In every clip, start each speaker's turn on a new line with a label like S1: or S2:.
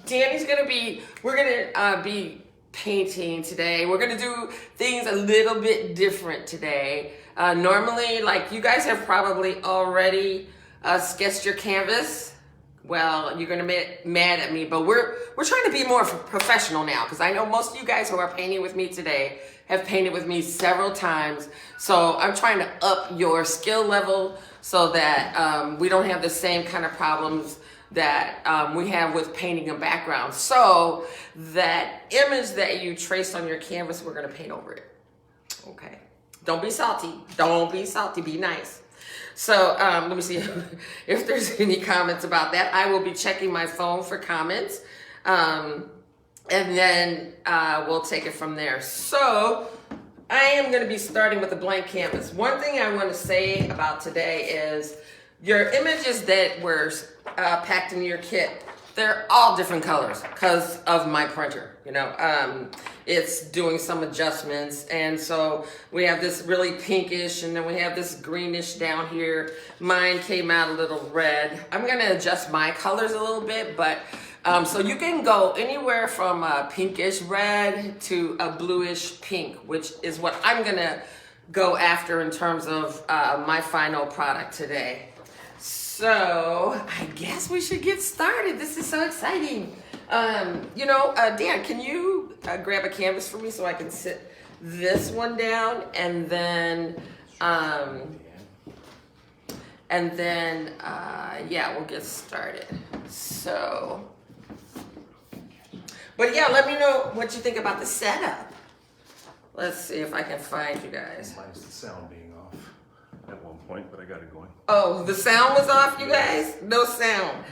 S1: Danny's gonna be, we're gonna be painting today. We're gonna do things a little bit different today. Normally, like you guys have probably already sketched your canvas. Well, you're gonna be mad at me, but we're trying to be more professional now, because I know most of you guys who are painting with me today have painted with me several times. So I'm trying to up your skill level so that we don't have the same kind of problems that we have with painting a background. So that image that you traced on your canvas, we're gonna paint over it. Okay. Don't be salty. Don't be salty. Be nice. So let me see if there's any comments about that. I will be checking my phone for comments. And then we'll take it from there. So I am going to be starting with a blank canvas. One thing I want to say about today is your images that were packed in your kit, they're all different colors because of my printer. You know, it's doing some adjustments. And so we have this really pinkish, and then we have this greenish down here. Mine came out a little red. I'm going to adjust my colors a little bit, but so you can go anywhere from a pinkish red to a bluish pink, which is what I'm going to go after in terms of my final product today. So I guess we should get started. This is so exciting. You know, Dan, can you grab a canvas for me so I can sit this one down, and then yeah, we'll get started. So, but yeah, let me know what you think about the setup. Let's see if I can find you guys.
S2: Minus the sound being off at one point, but I got it going.
S1: Oh, the sound was off, you guys? No sound.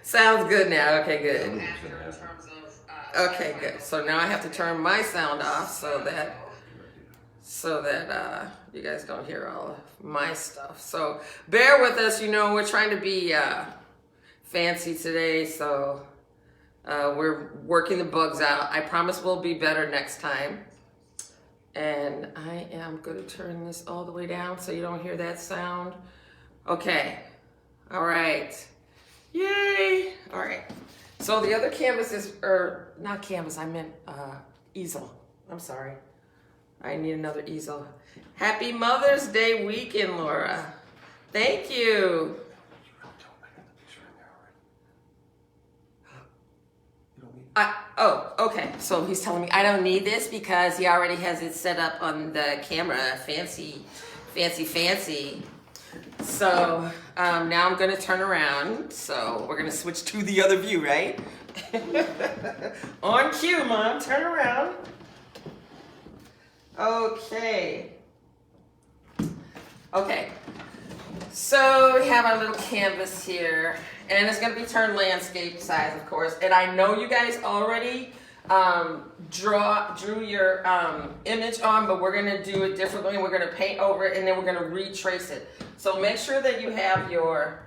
S1: Sounds good now. Okay, good. Okay, good. So now I have to turn my sound off so that you guys don't hear all of my stuff. So bear with us. You know, we're trying to be fancy today, so we're working the bugs out. I promise we'll be better next time. And I am going to turn this all the way down so you don't hear that sound. Okay. All right. Yay. All right. So the other canvas is, or not canvas, I meant easel. I'm sorry. I need another easel. Happy Mother's Day weekend, Laura. Thank you. Oh, okay. So he's telling me I don't need this because he already has it set up on the camera. Fancy, fancy, fancy. So now I'm going to turn around. So we're going to switch to the other view, right? On cue, Mom. Turn around. Okay. Okay. So we have our little canvas here. And it's going to be turned landscape size, of course. And I know you guys already drew your image on, but we're going to do it differently. We're going to paint over it, and then we're going to retrace it. So make sure that you have your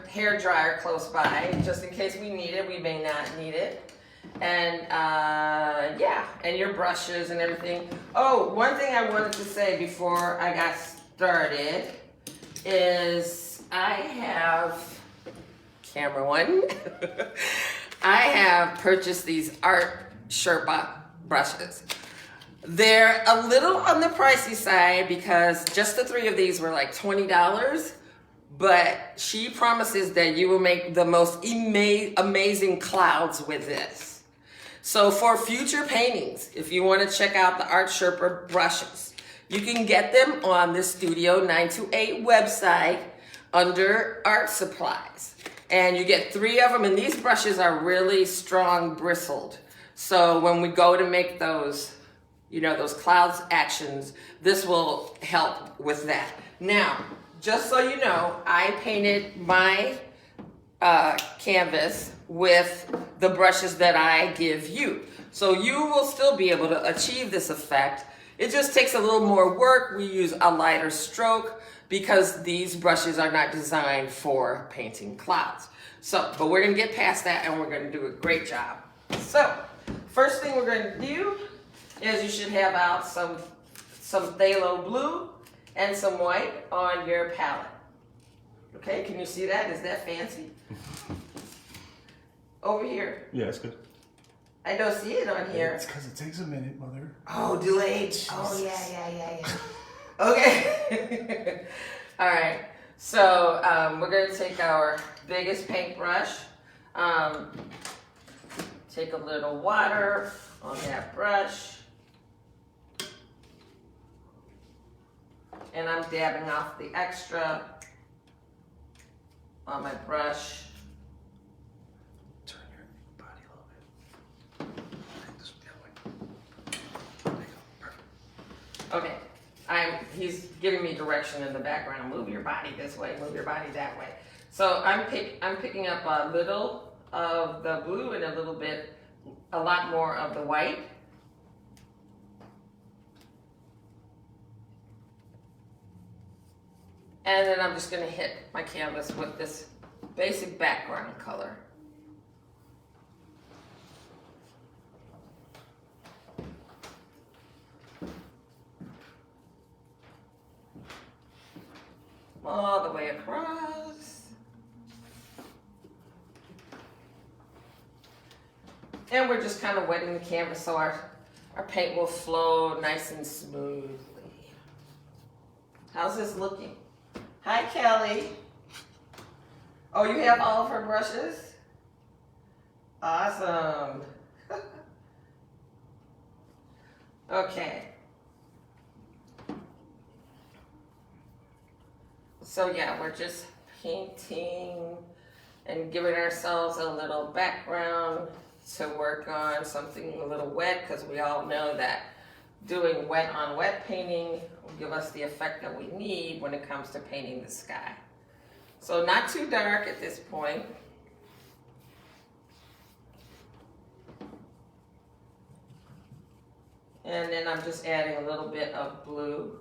S1: hair dryer close by, just in case we need it. We may not need it. And yeah, and your brushes and everything. Oh, one thing I wanted to say before I got started is I have, camera one, I have purchased these Art Sherpa brushes. They're a little on the pricey side because just the 3 of these were like $20, but she promises that you will make the most amazing clouds with this. So for future paintings, if you want to check out the Art Sherpa brushes, you can get them on the Studio 928 website under art supplies, and you get 3 of them, and these brushes are really strong bristled, so when we go to make those, you know, those clouds actions, this will help with that. Now, just so you know, I painted my canvas with the brushes that I give you, so you will still be able to achieve this effect. It just takes a little more work. We use a lighter stroke because these brushes are not designed for painting clouds. So, but we're gonna get past that and we're gonna do a great job. So, first thing we're gonna do is you should have out some phthalo blue and some white on your palette. Okay, can you see that? Is that fancy? Over here.
S2: Yeah, it's good.
S1: I don't see it on here.
S2: It's because it takes a minute, Mother.
S1: Oh, delayed.
S2: Jesus.
S1: Oh, yeah. Okay. All right. So we're going to take our biggest paintbrush. Take a little water on that brush. And I'm dabbing off the extra on my brush.
S2: Turn your body a little bit. Take this the other way. There you go. Perfect.
S1: Okay, he's giving me direction in the background. Move your body this way, move your body that way. So I'm picking up a little of the blue and a lot more of the white. And then I'm just gonna hit my canvas with this basic background color. All the way across. And we're just kind of wetting the canvas so our paint will flow nice and smoothly. How's this looking? Hi, Kelly. Oh, you have all of her brushes? Awesome. Okay. So yeah, we're just painting and giving ourselves a little background to work on, something a little wet, because we all know that doing wet on wet painting will give us the effect that we need when it comes to painting the sky. So not too dark at this point. And then I'm just adding a little bit of blue,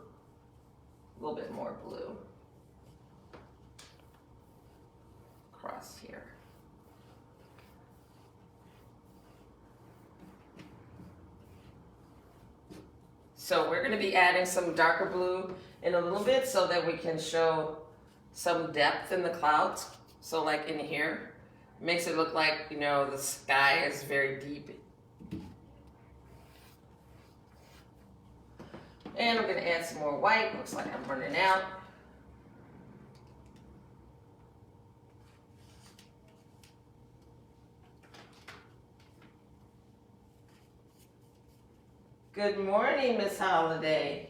S1: a little bit more blue across here. So we're going to be adding some darker blue in a little bit so that we can show some depth in the clouds. So like in here, makes it look like, you know, the sky is very deep. And I'm going to add some more white. Looks like I'm running out. Good morning, Miss Holiday.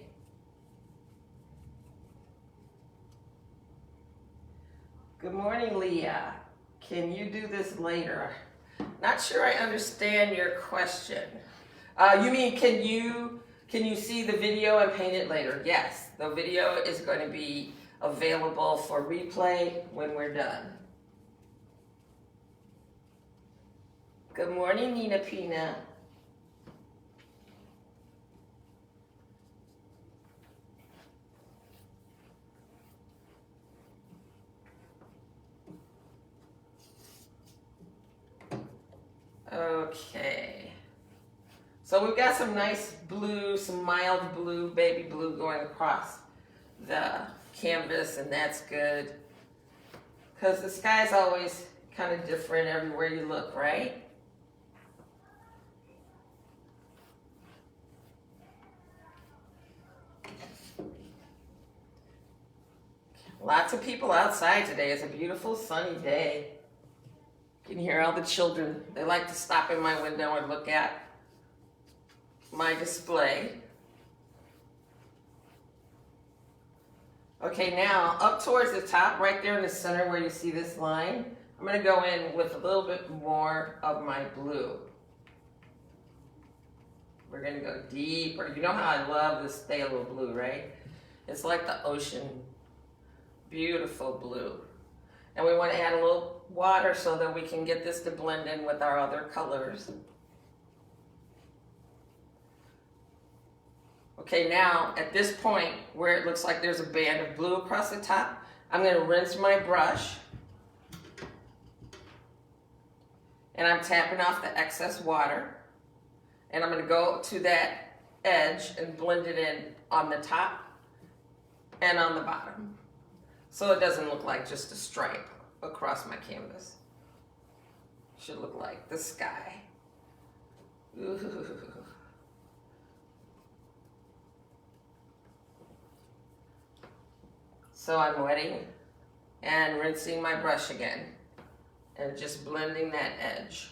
S1: Good morning, Leah. Can you do this later? Not sure I understand your question. You mean can you see the video and paint it later? Yes, the video is going to be available for replay when we're done. Good morning, Nina Pina. Okay, so we've got some nice blue, some mild blue, baby blue going across the canvas, and that's good because the sky's always kind of different everywhere you look, right? Lots of people outside today. It's a beautiful sunny day. You can hear all the children. They like to stop in my window and look at my display. Okay, now up towards the top, right there in the center where you see this line, I'm going to go in with a little bit more of my blue. We're going to go deeper. You know how I love this phthalo blue, right? It's like the ocean. Beautiful blue. And we want to add a little water so that we can get this to blend in with our other colors. Okay, now at this point where it looks like there's a band of blue across the top, I'm going to rinse my brush. And I'm tapping off the excess water. And I'm going to go to that edge and blend it in on the top and on the bottom. so it doesn't look like just a stripe across my canvas. Should look like the sky. Ooh. So I'm wetting and rinsing my brush again and just blending that edge.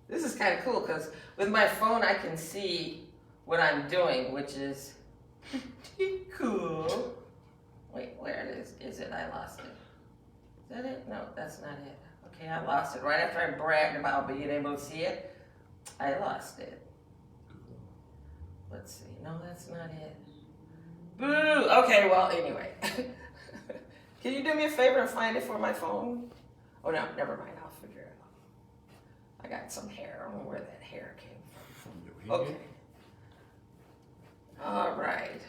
S1: This is kind of cool because with my phone I can see what I'm doing, which is pretty cool. Wait, where it is? Is it? I lost it. Is that it? No, that's not it. Okay, I lost it. Right after I bragged about being able to see it, I lost it. Let's see. No, that's not it. Boo! Okay, well, anyway. Can you do me a favor and find it for my phone? Oh, no, never mind. I'll figure it out. I got some hair. I don't know where that hair came from. Okay. All right.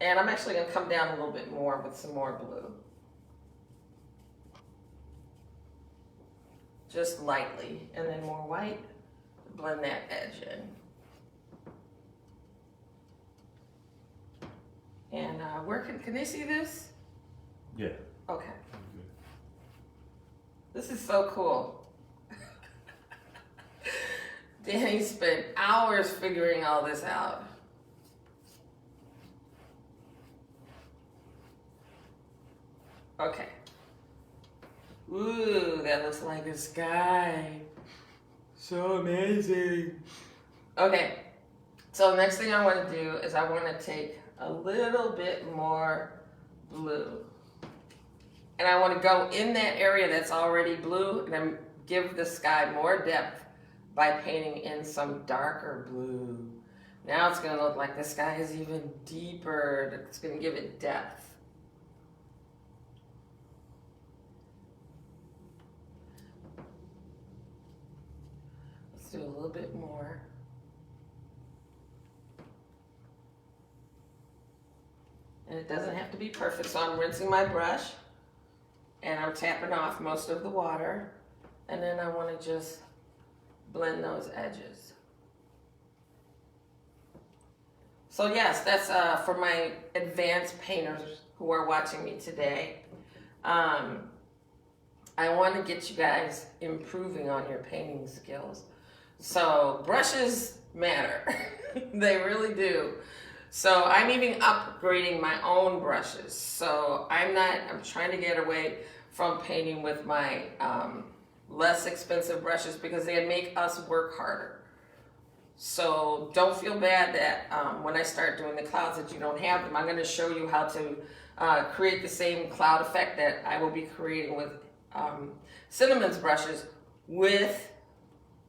S1: And I'm actually going to come down a little bit more with some more blue. Just lightly. And then more white. Blend that edge in. And where can they see this?
S2: Yeah.
S1: Okay. This is so cool. Danny spent hours figuring all this out. Okay. Ooh, that looks like the sky. So amazing. Okay, so the next thing I want to do is I want to take a little bit more blue. And I want to go in that area that's already blue and then give the sky more depth by painting in some darker blue. Now it's going to look like the sky is even deeper. It's going to give it depth. Let's do a little bit more. And it doesn't have to be perfect, so I'm rinsing my brush and I'm tapping off most of the water. And then I want to just blend those edges. So yes, that's for my advanced painters who are watching me today. I want to get you guys improving on your painting skills. So brushes matter. They really do. So I'm even upgrading my own brushes. So I'm trying to get away from painting with my less expensive brushes because they make us work harder. So don't feel bad that when I start doing the clouds that you don't have them. I'm going to show you how to create the same cloud effect that I will be creating with Cinnamon's brushes with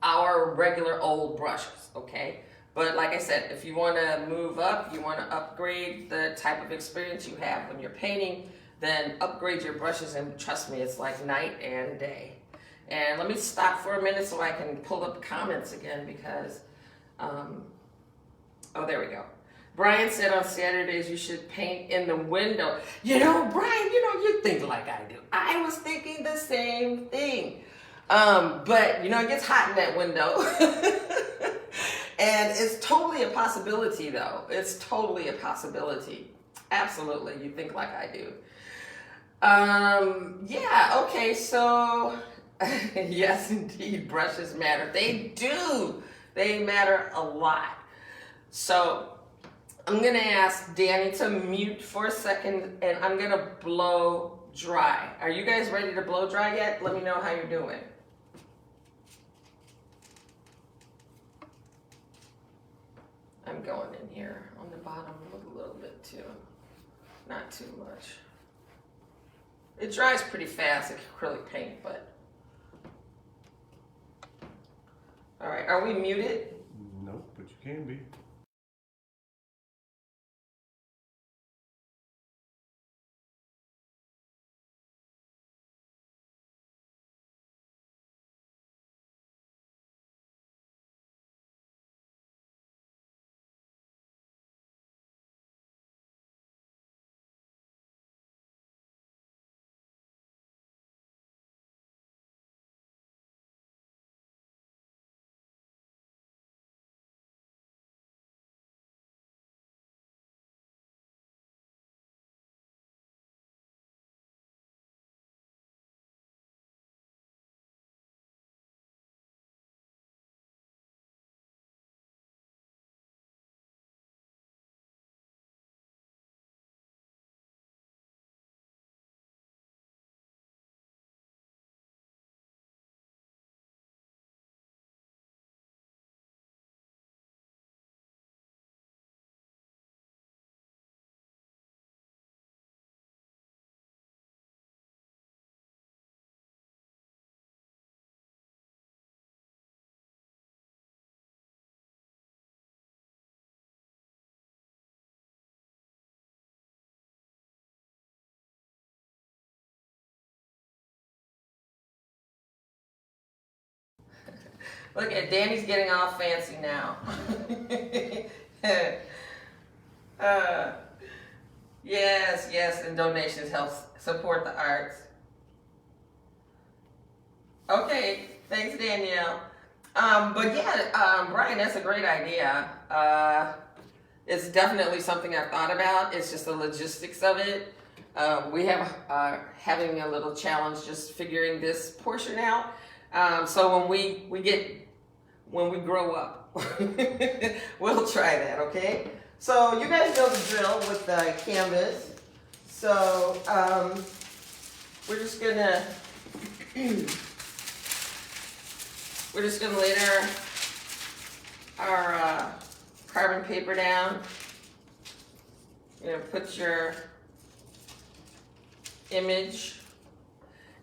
S1: our regular old brushes, okay? But like I said, if you want to move up, you want to upgrade the type of experience you have when you're painting, then upgrade your brushes, and trust me, it's like night and day. And let me stop for a minute so I can pull up comments again because, oh, there we go. Brian said on Saturdays you should paint in the window. You know, Brian, you think like I do. I was thinking the same thing. But, it gets hot in that window. And it's totally a possibility, though. It's totally a possibility. Absolutely. You think like I do. Yeah, okay, so yes, indeed, brushes matter. They do. They matter a lot. So I'm going to ask Danny to mute for a second, and I'm going to blow dry. Are you guys ready to blow dry yet? Let me know how you're doing. I'm going in here on the bottom a little bit too. Not too much. It dries pretty fast, acrylic paint, but. All right, are we muted?
S2: Nope, but you can be.
S1: Look at Danny's getting all fancy now. Yes, yes, and donations help support the arts. Okay, thanks, Danielle. But yeah, Brian, that's a great idea. It's definitely something I've thought about. It's just the logistics of it. We have having a little challenge just figuring this portion out. So when we grow up, we'll try that. Okay. So you guys know the drill with the canvas. So we're just gonna lay our carbon paper down. You're gonna put your image,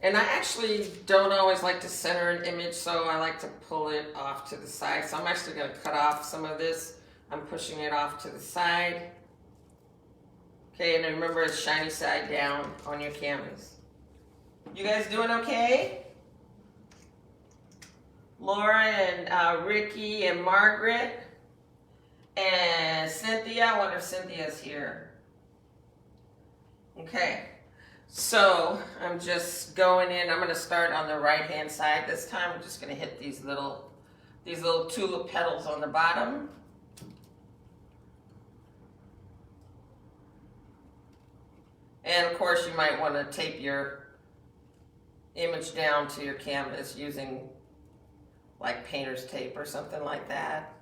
S1: and I actually don't always like to center an image, so I like to pull it off to the side. So I'm actually gonna cut off some of this. I'm pushing it off to the side. Okay, and then remember it's shiny side down on your canvas. You guys doing okay? Laura and Ricky and Margaret and Cynthia. I wonder if Cynthia's here. Okay, so I'm just going in. I'm going to start on the right hand side this time. I'm just going to hit these little tulip petals on the bottom. And of course you might want to tape your image down to your canvas using like painter's tape or something like that.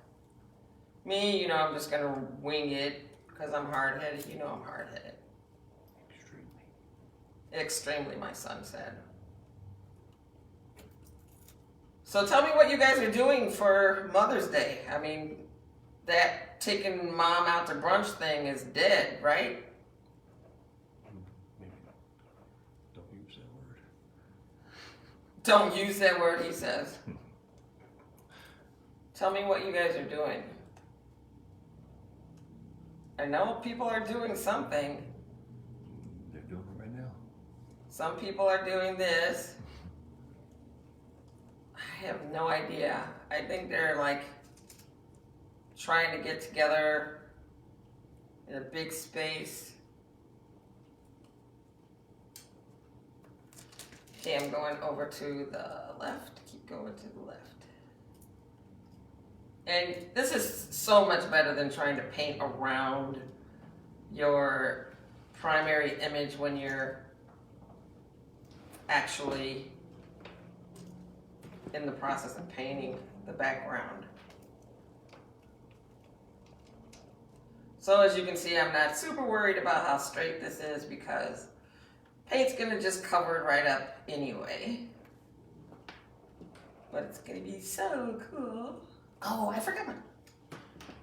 S1: Me, I'm just going to wing it because I'm hard-headed. I'm hard-headed. Extremely, my son said. So tell me what you guys are doing for Mother's Day. I mean, that taking mom out to brunch thing is dead, right?
S2: Maybe not. Don't use that word.
S1: Don't use that word, he says. Tell me what you guys are doing. I know people are doing something.
S2: They're doing it right now.
S1: Some people are doing this. I have no idea. I think they're like trying to get together in a big space. Okay, I'm going over to the left. Keep going to the left. And this is so much better than trying to paint around your primary image when you're actually in the process of painting the background. So as you can see, I'm not super worried about how straight this is because paint's gonna just cover it right up anyway. But it's gonna be so cool. Oh, I forgot.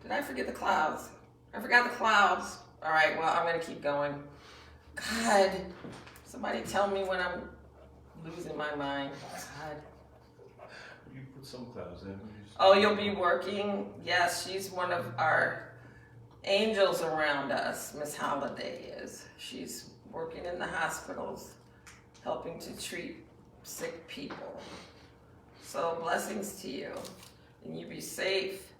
S1: Did I forget the clouds? I forgot the clouds. All right, well, I'm gonna keep going. God, somebody tell me when I'm losing my mind. God.
S2: You put some clouds in.
S1: Oh, you'll be working? Yes, she's one of our angels around us, Miss Holiday is. She's working in the hospitals, helping to treat sick people. So blessings to you, and you be safe.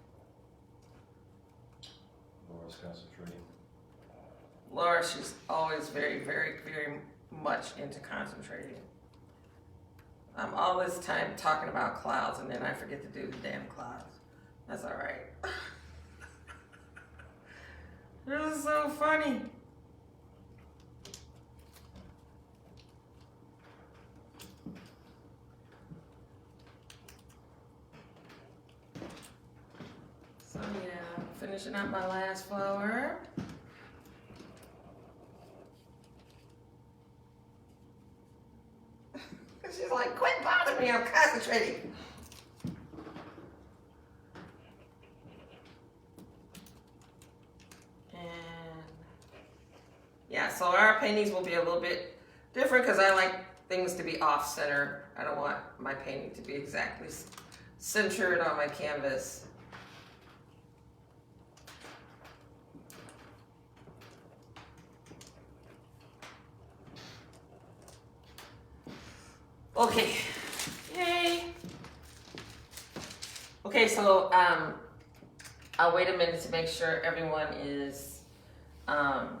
S2: Laura's concentrating.
S1: Laura, she's always very, very, very much into concentrating. I'm all this time talking about clouds, and then I forget to do the damn clouds. That's all right. This is so funny. So yeah, finishing up my last flower. She's like, quit bothering me, I'm concentrating. And yeah, so our paintings will be a little bit different because I like things to be off center. I don't want my painting to be exactly centered on my canvas. Okay, yay. Okay, so I'll wait a minute to make sure everyone is. I'm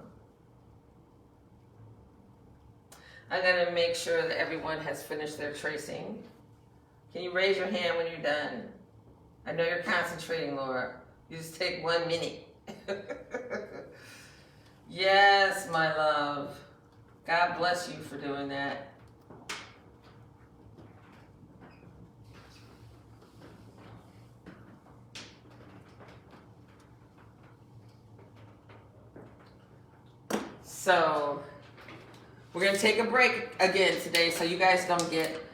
S1: gonna make sure that everyone has finished their tracing. Can you raise your hand when you're done? I know you're concentrating, Laura. You just take 1 minute. Yes, my love. God bless you for doing that. So we're gonna take a break again today so you guys don't get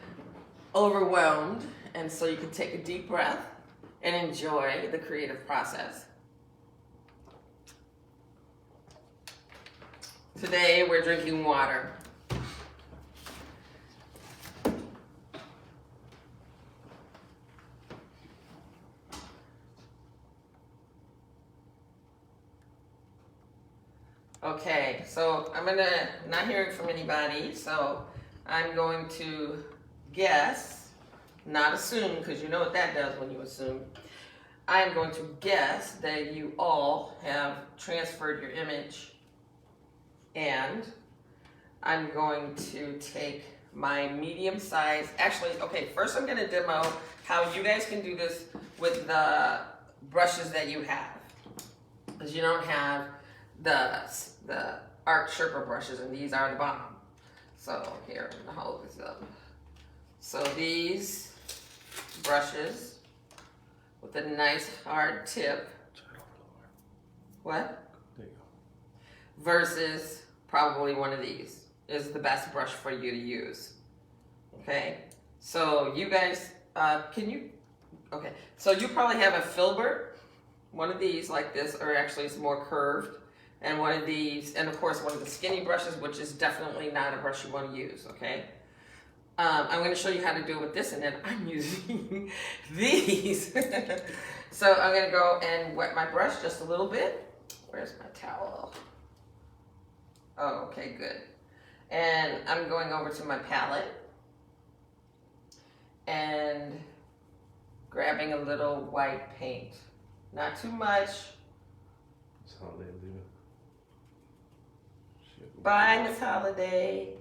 S1: overwhelmed, and so you can take a deep breath and enjoy the creative process. Today we're drinking water. Okay, so not hearing from anybody, so I'm going to guess, not assume, because you know what that does when you assume. I'm going to guess that you all have transferred your image, and I'm going to take my medium size, actually, okay, first I'm gonna demo how you guys can do this with the brushes that you have, because you don't have the Art Sherpa brushes, and these are the bottom. So here, I'm gonna hold this up. So these brushes with a nice hard tip. What?
S2: There you go.
S1: Versus probably one of these is the best brush for you to use. Okay, so you guys, okay, so you probably have a filbert, one of these like this, or actually it's more curved, and one of these, and of course one of the skinny brushes, which is definitely not a brush you want to use, okay? I'm going to show you how to do it with this, and then I'm using these. So I'm going to go and wet my brush just a little bit. Where's my towel? Oh, okay, good. And I'm going over to my palette and grabbing a little white paint. Not too much.
S2: It's Holiday, leave it. Shit.
S1: Bye, Miss Holiday.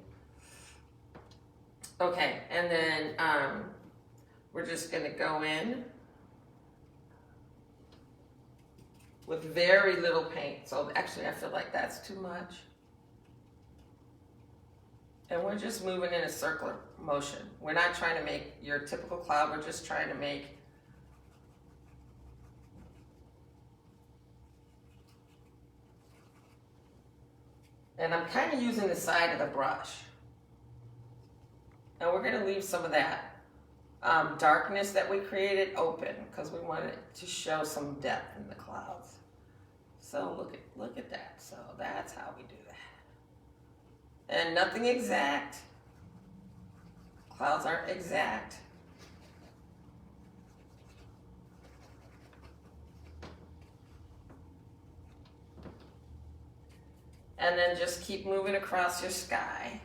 S1: Okay, and then we're just gonna go in with very little paint. So actually I feel like that's too much. And we're just moving in a circular motion. We're not trying to make your typical cloud, we're just trying to make and I'm kind of using the side of the brush. And we're going to leave some of that darkness that we created open because we want it to show some depth in the clouds. So look at that. So that's how we do that. And nothing exact. Clouds aren't exact. And then just keep moving across your sky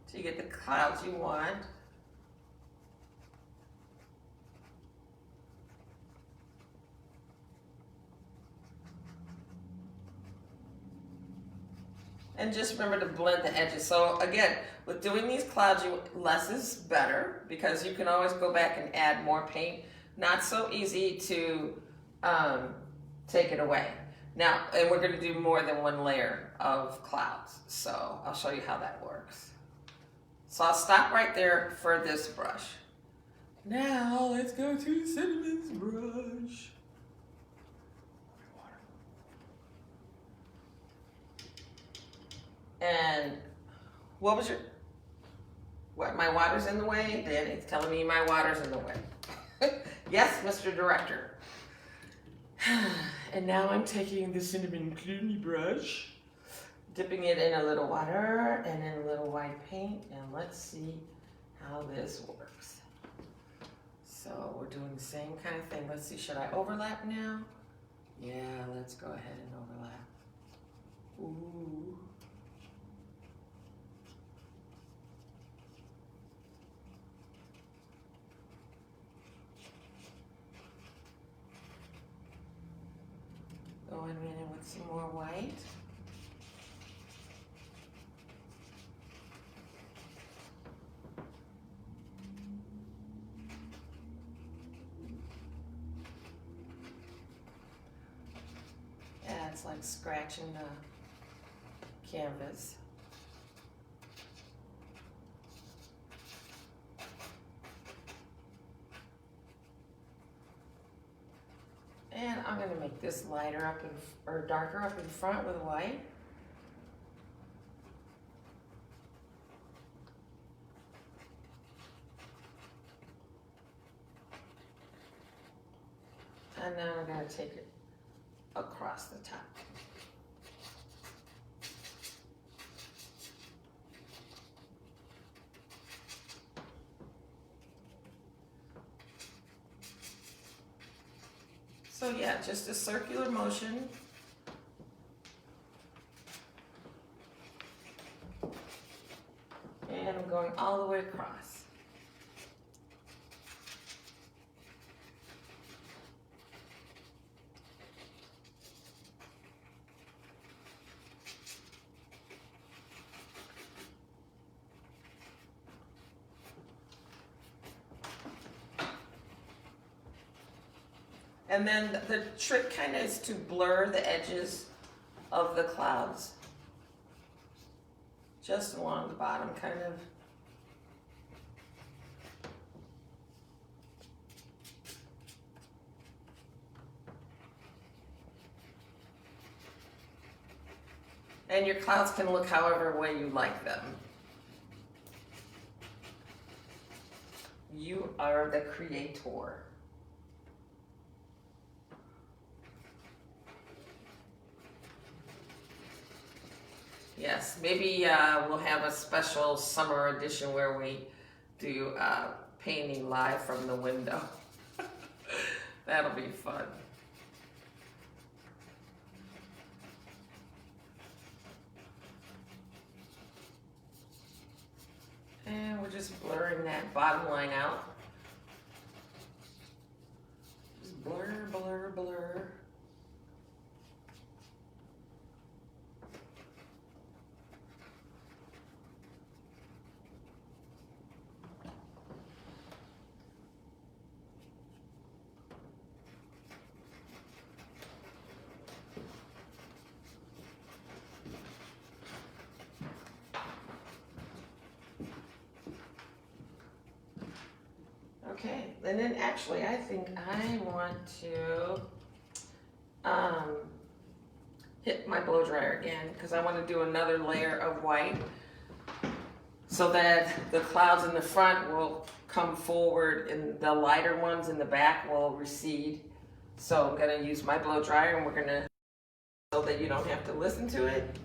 S1: till you get the clouds you want. And just remember to blend the edges. So again, with doing these clouds, less is better because you can always go back and add more paint. Not so easy to take it away. Now, and we're going to do more than one layer of clouds. So I'll show you how that works. So I'll stop right there for this brush. Now let's go to Cinnamon's brush. And what was what, my water's in the way? Danny's telling me my water's in the way. Yes, Mr. Director. And now I'm taking the cinnamon cleany brush, dipping it in a little water and in a little white paint, and let's see how this works. So we're doing the same kind of thing. Let's see, should I overlap now? Yeah, let's go ahead and overlap. Ooh. white. Yeah, it's like scratching the canvas. And I'm going to make this lighter up or darker up in front with white. And then I'm going to take it across the top. So yeah, just a circular motion. And I'm going all the way across. And then the trick kind of is to blur the edges of the clouds. Just along the bottom, kind of. And your clouds can look however way you like them. You are the creator. Yes, maybe we'll have a special summer edition where we do painting live from the window. That'll be fun. And we're just blurring that bottom line out. Just blur, blur, blur. Okay, and then actually I think I want to hit my blow dryer again because I want to do another layer of white so that the clouds in the front will come forward and the lighter ones in the back will recede. So I'm going to use my blow dryer and we're going to, so that you don't have to listen to it.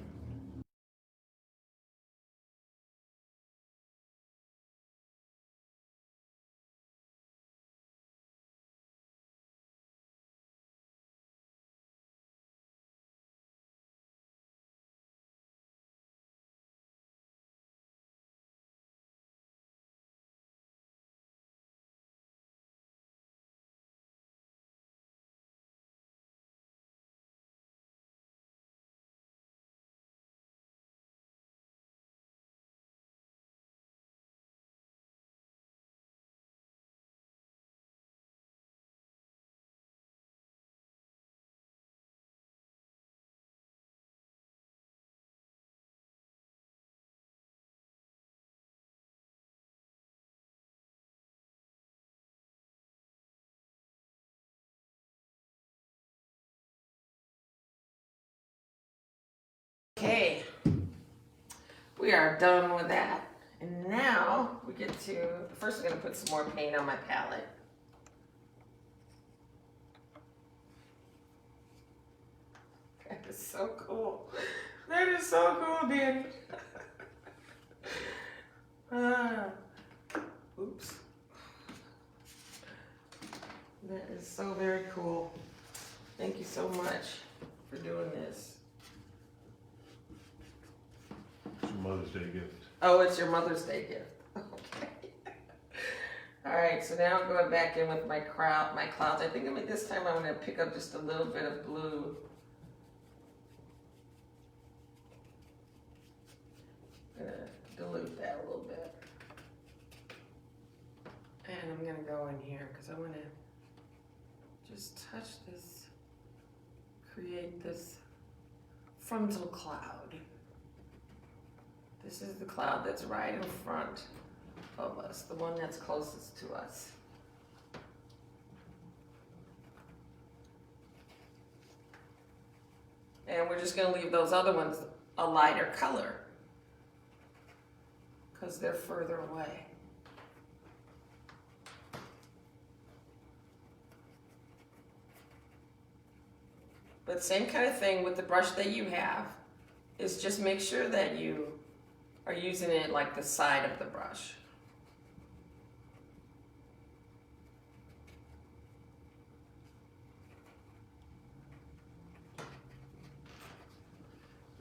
S1: Okay, we are done with that. And now we get to, first I'm going to put some more paint on my palette. That is so cool. That is so cool, Dan. Oops. That is so very cool. Thank you so much for doing this.
S2: It's your Mother's Day gift.
S1: Oh, it's your Mother's Day gift. Okay. All right, so now I'm going back in with my clouds. I think this time I'm going to pick up just a little bit of blue. And I'm gonna go in here because I want to just touch this, create this frontal cloud. This is the cloud that's right in front of us, the one that's closest to us. And we're just going to leave those other ones a lighter color because they're further away. But same kind of thing with the brush that you have, is just make sure that you are using it like the side of the brush.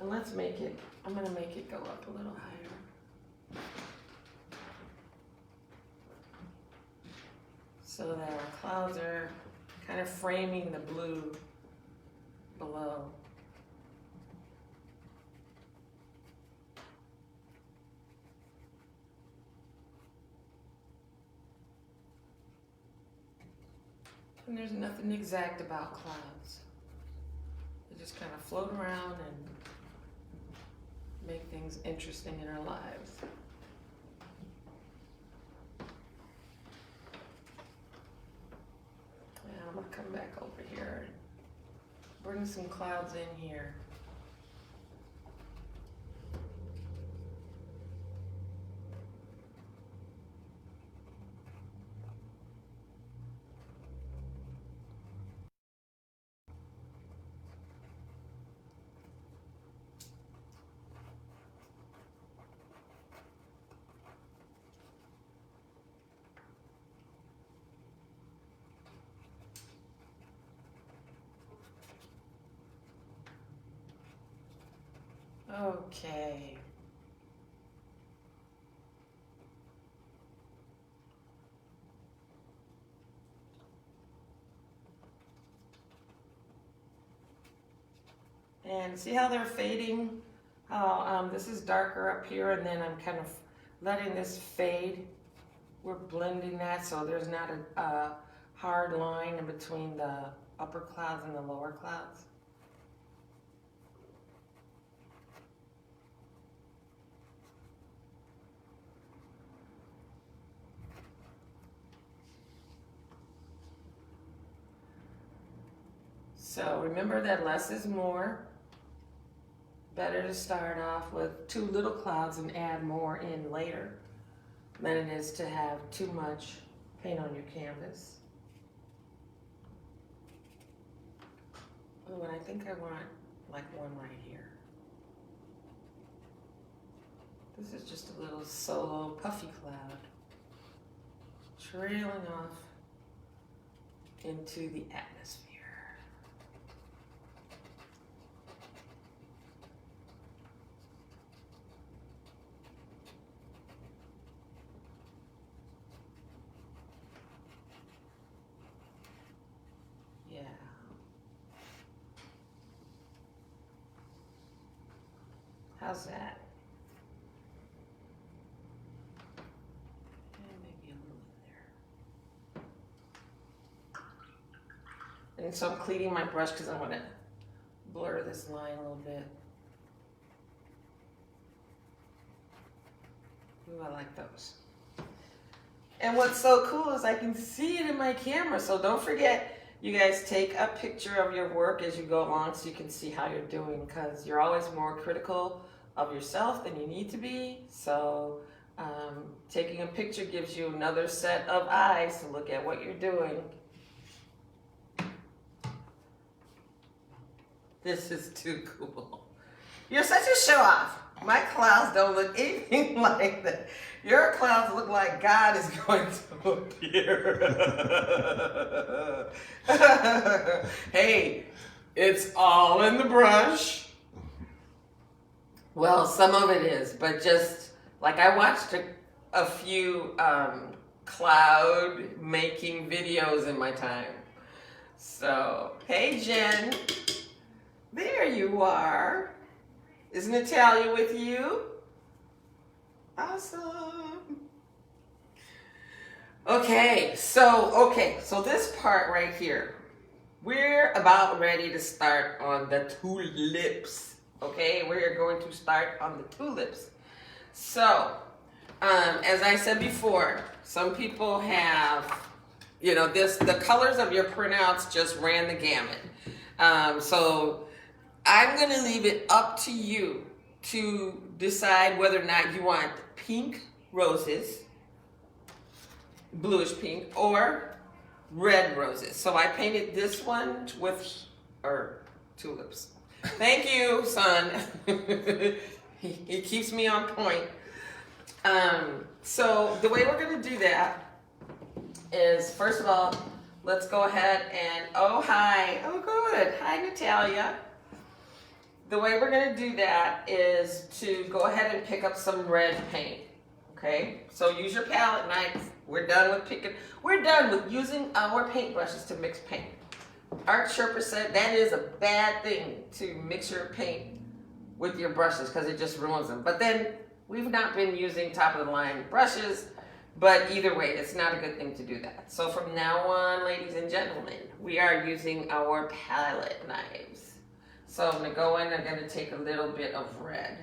S1: And let's make it, I'm going to make it go up a little higher, so that our clouds are kind of framing the blue below. And there's nothing exact about clouds. They just kind of float around and make things interesting in our lives. And I'm gonna come back over here and bring some clouds in here. Okay. And see how they're fading? How this is darker up here, and then I'm kind of letting this fade. We're blending that so there's not a hard line in between the upper clouds and the lower clouds. So remember that less is more. Better to start off with too little clouds and add more in later than it is to have too much paint on your canvas. Oh, and I think I want like one right here. This is just a little solo puffy cloud trailing off into the atmosphere. How's that? And maybe a little in there. And so I'm cleaning my brush because I want to blur this line a little bit. Ooh, I like those. And what's so cool is I can see it in my camera. So don't forget, you guys take a picture of your work as you go along so you can see how you're doing, because you're always more critical of yourself than you need to be. So taking a picture gives you another set of eyes to look at what you're doing. This is too cool. You're such a show off. My clouds don't look anything like that. Your clouds look like God is going to appear. Hey, it's all in the brush. Well, some of it is, but just like I watched a few cloud making videos in my time. So, hey Jen, there you are. Is Natalia with you? Awesome. Okay, so this part right here, we're about ready to start on the tulips. Okay, we're going to start on the tulips. So, as I said before, some people have, the colors of your printouts just ran the gamut. So I'm going to leave it up to you to decide whether or not you want pink roses, bluish pink, or red roses. So I painted this one with tulips. Thank you, son. he keeps me on point. So the way we're going to do that is, first of all, let's go ahead and, hi. Oh, good. Hi, Natalia. The way we're going to do that is to go ahead and pick up some red paint. Okay? So use your palette knife. We're done with using our paintbrushes to mix paint. Art Sherpa said that is a bad thing to mix your paint with your brushes because it just ruins them. But then we've not been using top of the line brushes, but either way, it's not a good thing to do that. So from now on, ladies and gentlemen, we are using our palette knives. So I'm going to go in, I'm going to take a little bit of red,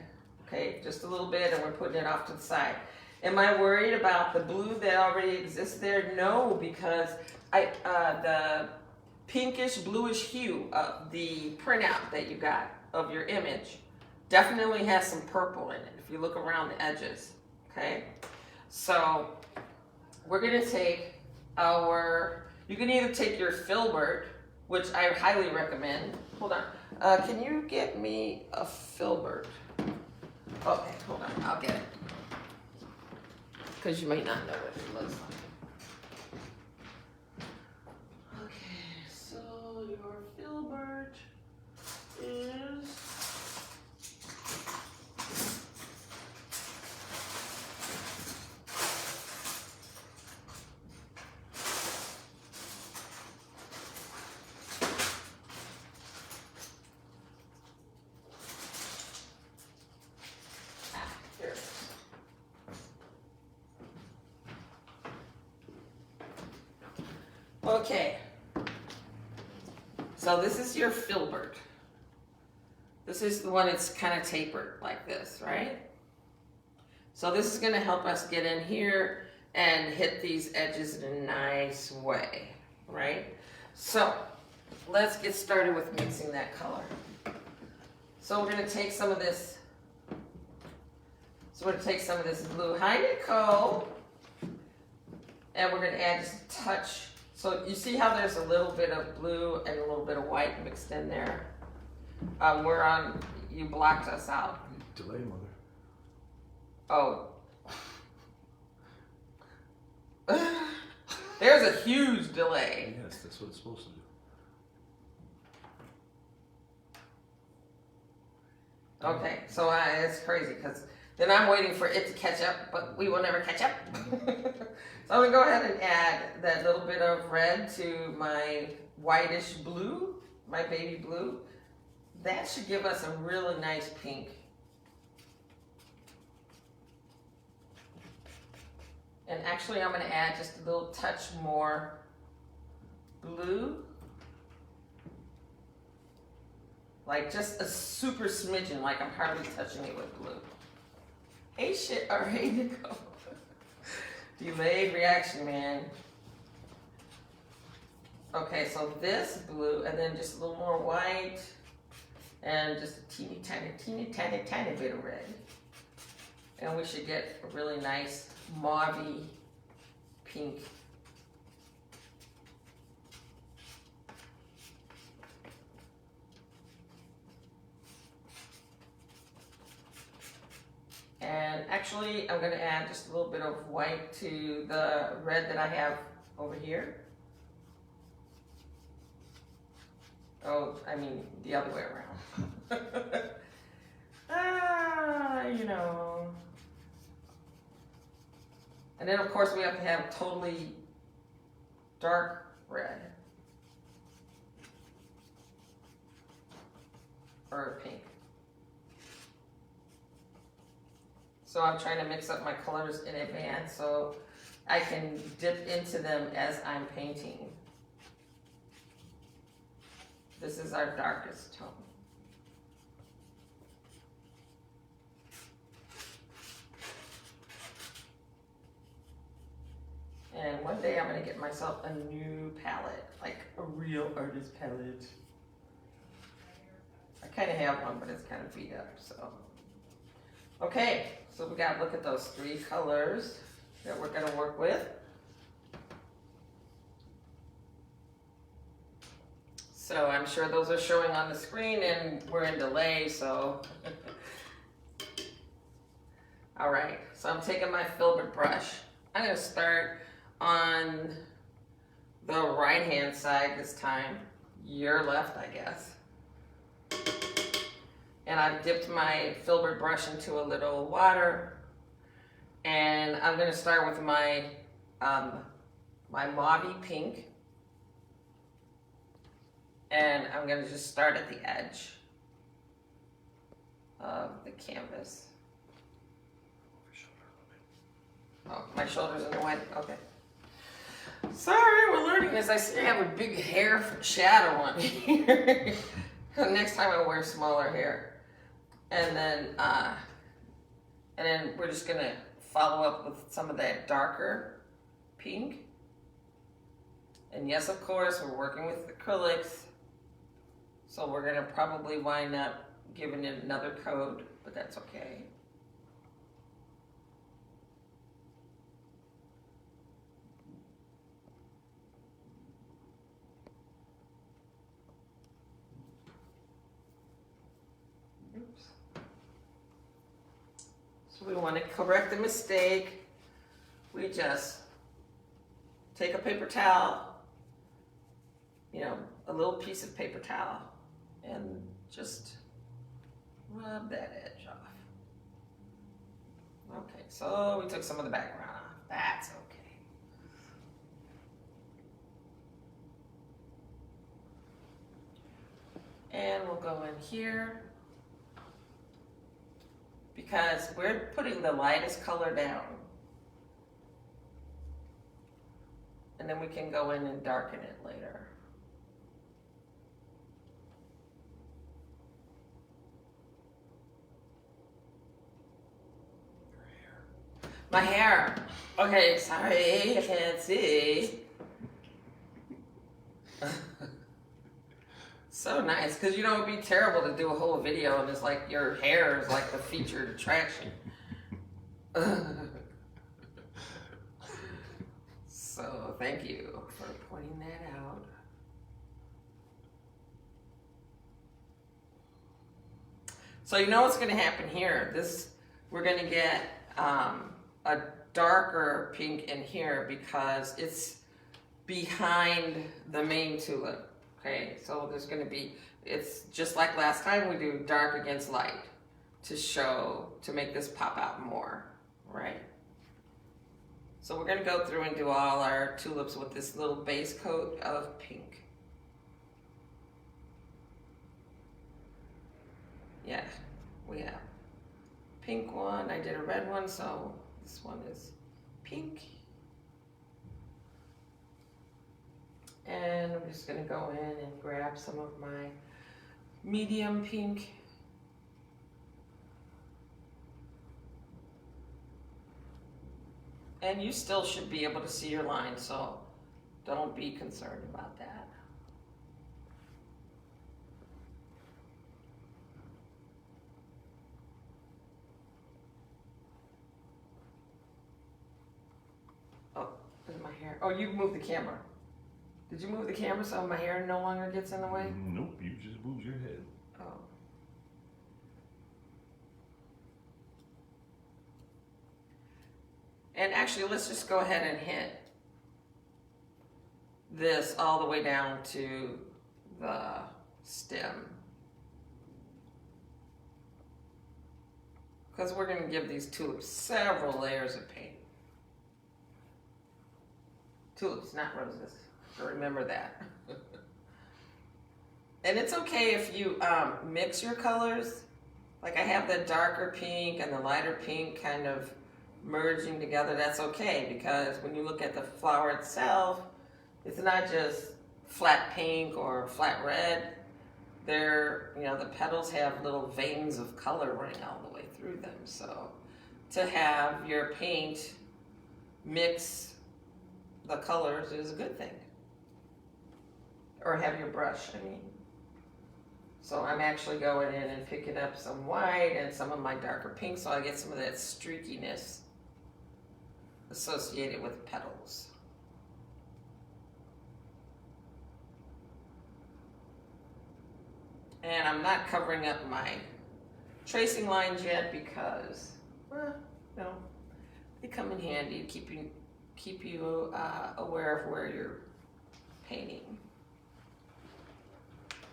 S1: okay, just a little bit, and we're putting it off to the side. Am I worried about the blue that already exists there? No, because the pinkish bluish hue of the printout that you got of your image definitely has some purple in it if you look around the edges, okay? So we're going to take you can either take your filbert, which I highly recommend. Hold on. Can you get me a filbert? Okay, hold on. I'll get it. Because you might not know what it looks like. Okay, so your filbert is... Here. Okay, so this is your filbert. This is the one that's kind of tapered like this, right? So this is going to help us get in here and hit these edges in a nice way, right? So let's get started with mixing that color. So we're going to take some of this. So we're going to take some of this blue. Hi, Nicole. And we're going to add just a touch. So you see how there's a little bit of blue and a little bit of white mixed in there? You blocked us out.
S2: Delay, mother.
S1: Oh. There's a huge delay.
S2: Yes, that's what it's supposed to do.
S1: Okay, so it's crazy because then I'm waiting for it to catch up, but we will never catch up. So I'm going to go ahead and add that little bit of red to my whitish blue, my baby blue. That should give us a really nice pink. And actually I'm going to add just a little touch more blue. Like just a super smidgen, like I'm hardly touching it with blue. Hey shit, all right, Nicole. Delayed reaction, man. Okay, so this blue, and then just a little more white, and just a teeny tiny bit of red. And we should get a really nice mauve-y pink. And actually, I'm going to add just a little bit of white to the red that I have over here. Oh, I mean the other way around. You know. And then, of course, we have to have totally dark red. Or pink. So I'm trying to mix up my colors in advance, so I can dip into them as I'm painting. This is our darkest tone. And one day I'm gonna get myself a new palette, like a real artist palette. I kind of have one, but it's kind of beat up, so. Okay, so we gotta look at those 3 colors that we're gonna work with. So I'm sure those are showing on the screen and we're in delay, so. All right, so I'm taking my filbert brush. I'm gonna start on the right-hand side this time. Your left, I guess. And I've dipped my filbert brush into a little water. And I'm gonna start with my, my mauve pink. And I'm gonna just start at the edge of the canvas. Oh, my shoulder's in the way, okay. Sorry, we're learning this. I see I have a big hair shadow on here. Next time I'll wear smaller hair. And then we're just gonna follow up with some of that darker pink. And yes, of course, we're working with acrylics. So we're gonna probably wind up giving it another coat, but that's okay. Oops. So we want to correct the mistake. We just take a paper towel, you know, a little piece of paper towel, and just rub that edge off. Okay, so we took some of the background off. That's okay. And we'll go in here because we're putting the lightest color down. And then we can go in and darken it later. My hair. Okay, sorry, I can't see. So nice, because you know it'd be terrible to do a whole video and it's like your hair is like the featured attraction. So thank you for pointing that out. So you know what's going to happen here. We're going to get a darker pink in here because it's behind the main tulip. Okay, so there's going to be, it's just like last time we do dark against light to make this pop out more, right? So we're going to go through and do all our tulips with this little base coat of pink. Yeah, we have pink one. I did a red one, so this one is pink. And I'm just gonna go in and grab some of my medium pink. And you still should be able to see your line, so don't be concerned about that. Oh, there's my hair. Oh, you moved the camera. Did you move the camera so my hair no longer gets in the way?
S2: Nope, you just moved your head.
S1: Oh. And actually, let's just go ahead and hit this all the way down to the stem. Because we're going to give these tulips several layers of paint. Tulips, not roses. So remember that. And it's okay if you mix your colors. Like I have the darker pink and the lighter pink kind of merging together, that's okay, because when you look at the flower itself, it's not just flat pink or flat red. They're, the petals have little veins of color running all the way through them. So to have your paint mix the colors is a good thing. Or have your brush, I mean. So I'm actually going in and picking up some white and some of my darker pink, so I get some of that streakiness associated with the petals. And I'm not covering up my tracing lines yet because, they come in handy to keep you aware of where you're painting.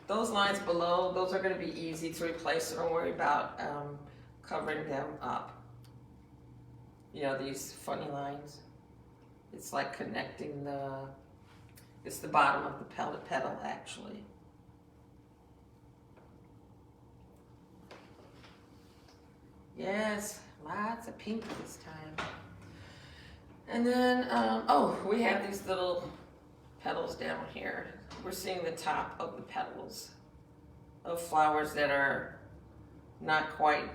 S1: Those lines below, those are going to be easy to replace, so don't worry about covering them up. These funny lines. It's like connecting it's the bottom of the petal actually. Yes, lots of pink this time. And then, we have these little petals down here. We're seeing the top of the petals of flowers that are not quite,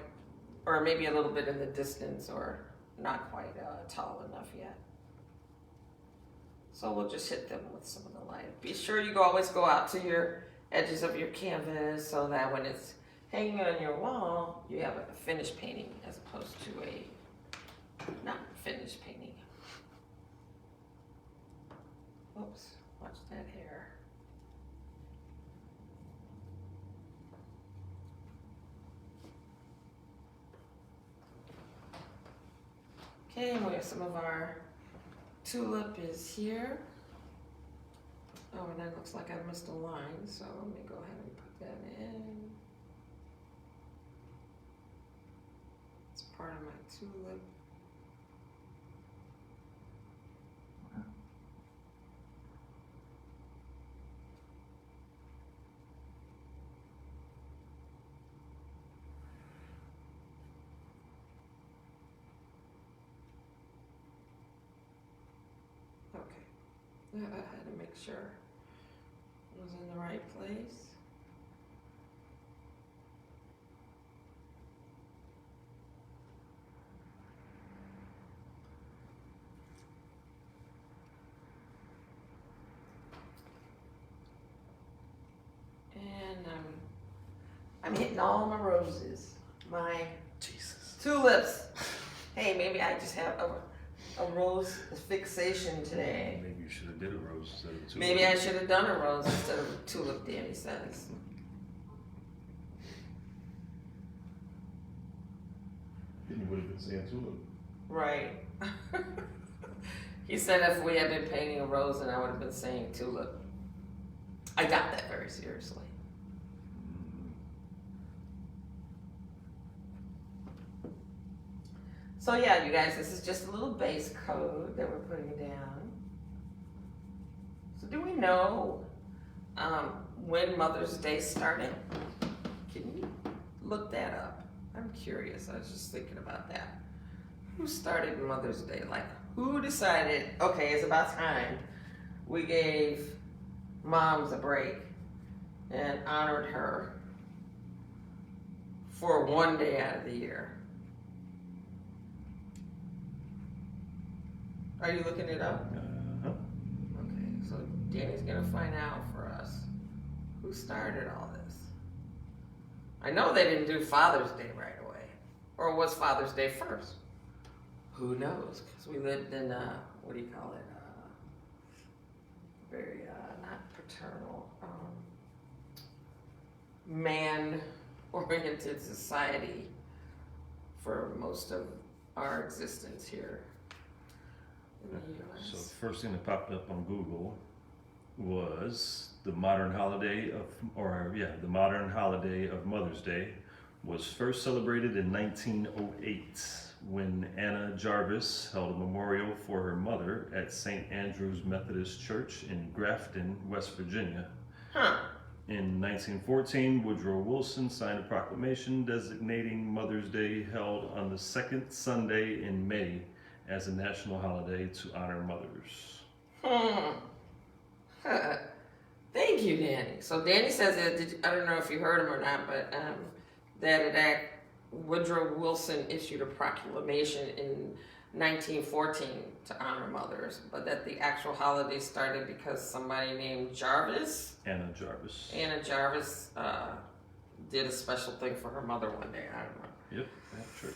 S1: or maybe a little bit in the distance, or not quite tall enough yet. So we'll just hit them with some of the light. Be sure you always go out to your edges of your canvas so that when it's hanging on your wall, you have a finished painting as opposed to a not finished painting. Oops, watch that hair. Okay, and we have some of our tulip is here. Oh, and that looks like I missed a line, so let me go ahead and put that in. It's part of my tulip. I had to make sure it was in the right place. And I'm hitting all my roses, my tulips. Hey, maybe I just have a rose fixation today.
S2: Maybe you should have did a rose instead of a tulip.
S1: Maybe I should have done a rose instead of a tulip, Danny says.
S2: Then you would have been saying tulip.
S1: Right. He said if we had been painting a rose, then I would have been saying tulip. I got that very seriously. So yeah, you guys, this is just a little base coat that we're putting down. So do we know when Mother's Day started? Can you look that up? I'm curious. I was just thinking about that. Who started Mother's Day? Like, who decided, okay, it's about time we gave moms a break and honored her for one day out of the year? Are you looking it up?
S2: Uh-huh.
S1: Okay, so Danny's gonna find out for us who started all this. I know they didn't do Father's Day right away. Or was Father's Day first? Who knows? Because we lived in, what do you call it? Very, not paternal, man-oriented society for most of our existence here.
S2: So the first thing that popped up on Google was the modern holiday of Mother's Day was first celebrated in 1908 when Anna Jarvis held a memorial for her mother at St. Andrew's Methodist Church in Grafton, West Virginia.
S1: Huh.
S2: In 1914, Woodrow Wilson signed a proclamation designating Mother's Day, held on the second Sunday in May, as a national holiday to honor mothers.
S1: Thank you, Danny. So Danny says that, I don't know if you heard him or not, but that Woodrow Wilson issued a proclamation in 1914 to honor mothers, but that the actual holiday started because somebody named
S2: Anna Jarvis.
S1: Anna Jarvis did a special thing for her mother one day. I don't know.
S2: Yep, at church.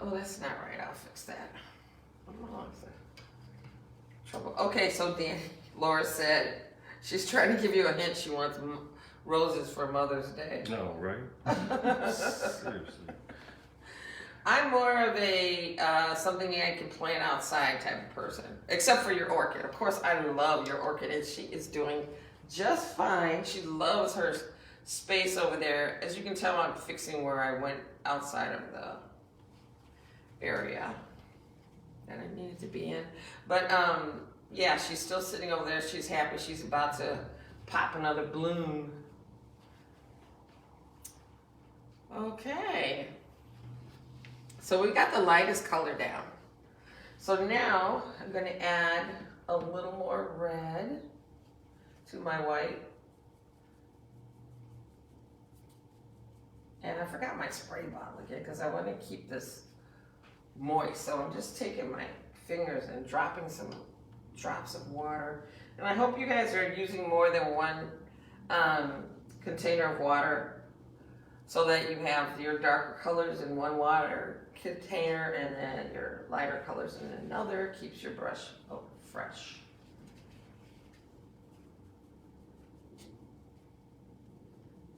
S1: Oh, that's not right. I'll fix that. Oh, trouble. Okay, so Laura said she's trying to give you a hint. She wants roses for Mother's Day.
S2: No, right? Seriously.
S1: I'm more of a something I can plant outside type of person, except for your orchid. Of course, I love your orchid, and she is doing just fine. She loves her space over there. As you can tell, I'm fixing where I went outside of the area that I needed to be in. But yeah, she's still sitting over there. She's happy. She's about to pop another bloom. Okay. So we got the lightest color down. So now I'm going to add a little more red to my white. And I forgot my spray bottle again because I want to keep this moist. So I'm just taking my fingers and dropping some drops of water. And I hope you guys are using more than one container of water, so that you have your darker colors in one water container and then your lighter colors in another. Keeps your brush fresh.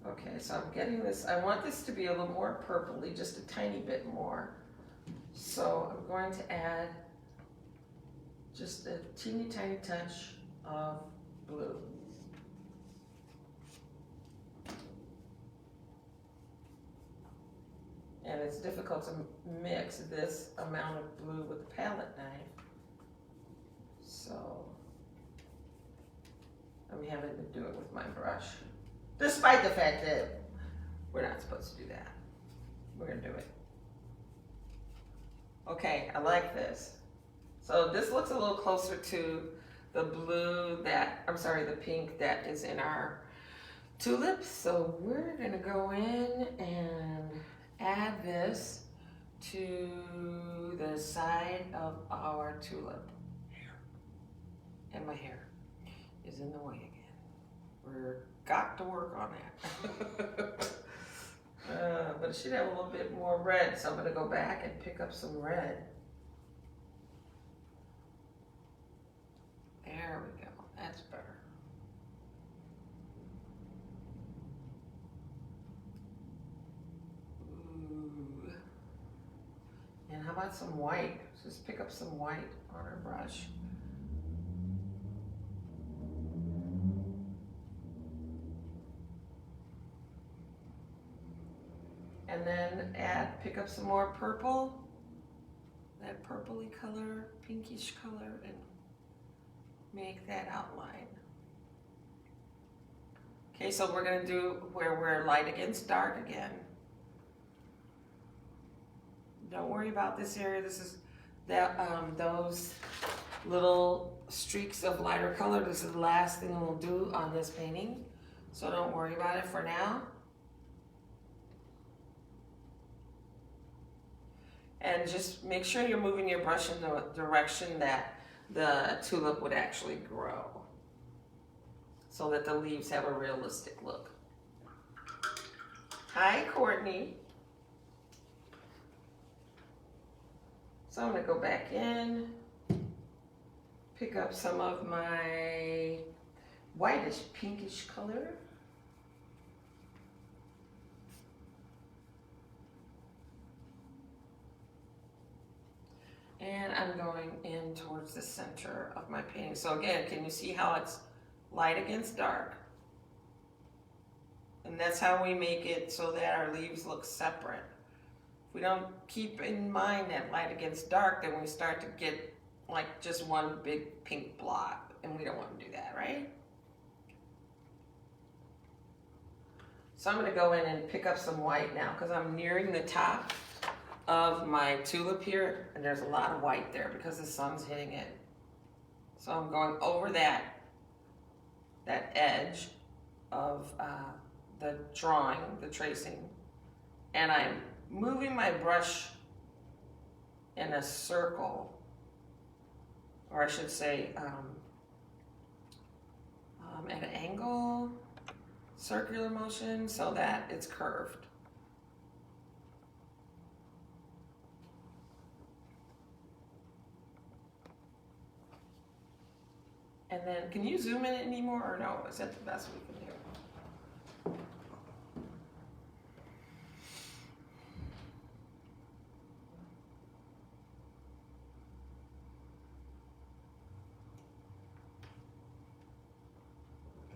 S1: Okay, so I'm getting this. I want this to be a little more purpley, just a tiny bit more. So I'm going to add just a teeny tiny touch of blue. And it's difficult to mix this amount of blue with a palette knife. So I'm having to do it with my brush. Despite the fact that we're not supposed to do that. We're gonna do it. Okay, I like this. So this looks a little closer to the blue the pink that is in our tulips. So we're gonna go in and add this to the side of our tulip. And my hair is in the way again. We're got to work on that. But it should have a little bit more red, so I'm gonna go back and pick up some red. There we go, that's better. Ooh. And how about some white? Just pick up some white on our brush. And then pick up some more purple, that purpley color, pinkish color, and make that outline. Okay, so we're gonna do where we're light against dark again. Don't worry about this area. This is those little streaks of lighter color. This is the last thing we'll do on this painting. So don't worry about it for now. And just make sure you're moving your brush in the direction that the tulip would actually grow, so that the leaves have a realistic look. Hi, Courtney. So I'm gonna go back in, pick up some of my whitish pinkish color. And I'm going in towards the center of my painting. So again, can you see how it's light against dark? And that's how we make it so that our leaves look separate. If we don't keep in mind that light against dark, then we start to get like just one big pink blob, and we don't want to do that, right? So I'm going to go in and pick up some white now because I'm nearing the top of my tulip here, and there's a lot of white there because the sun's hitting it. So I'm going over that edge of the drawing, the tracing, and I'm moving my brush in a circle, or I should say at an angle, circular motion, so that it's curved. And then, can you zoom in anymore, or no? Is that the best we can do?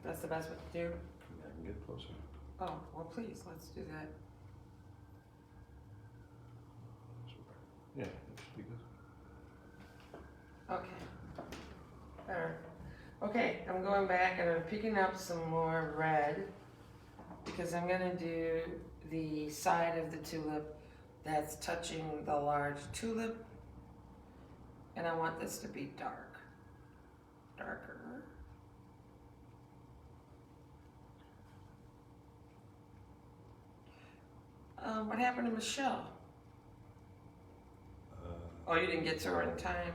S1: That's the best we can do?
S2: I can get closer.
S1: Oh, well, please, let's do that.
S2: Yeah, that should be good.
S1: Okay. Better. Okay, I'm going back and I'm picking up some more red because I'm going to do the side of the tulip that's touching the large tulip, and I want this to be darker. What happened to Michelle? Oh, you didn't get to her in time?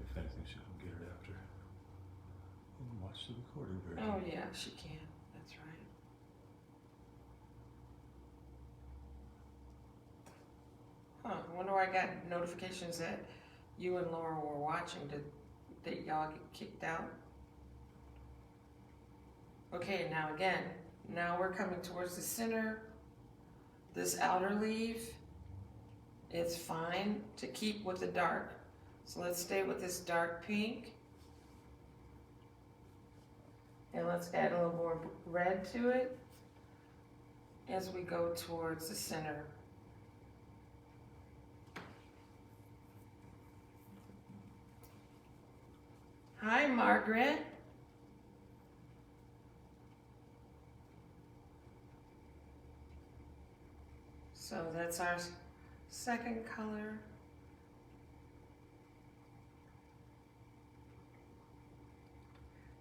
S2: If anything, she'll get it after. And watch the recording version.
S1: Oh yeah, she can. That's right. Huh, I wonder why I got notifications that you and Laura were watching. Did y'all get kicked out? Okay, now again, now we're coming towards the center. This outer leaf, it's fine to keep with the dark. So let's stay with this dark pink. And let's add a little more red to it as we go towards the center. Hi, Margaret. So that's our second color.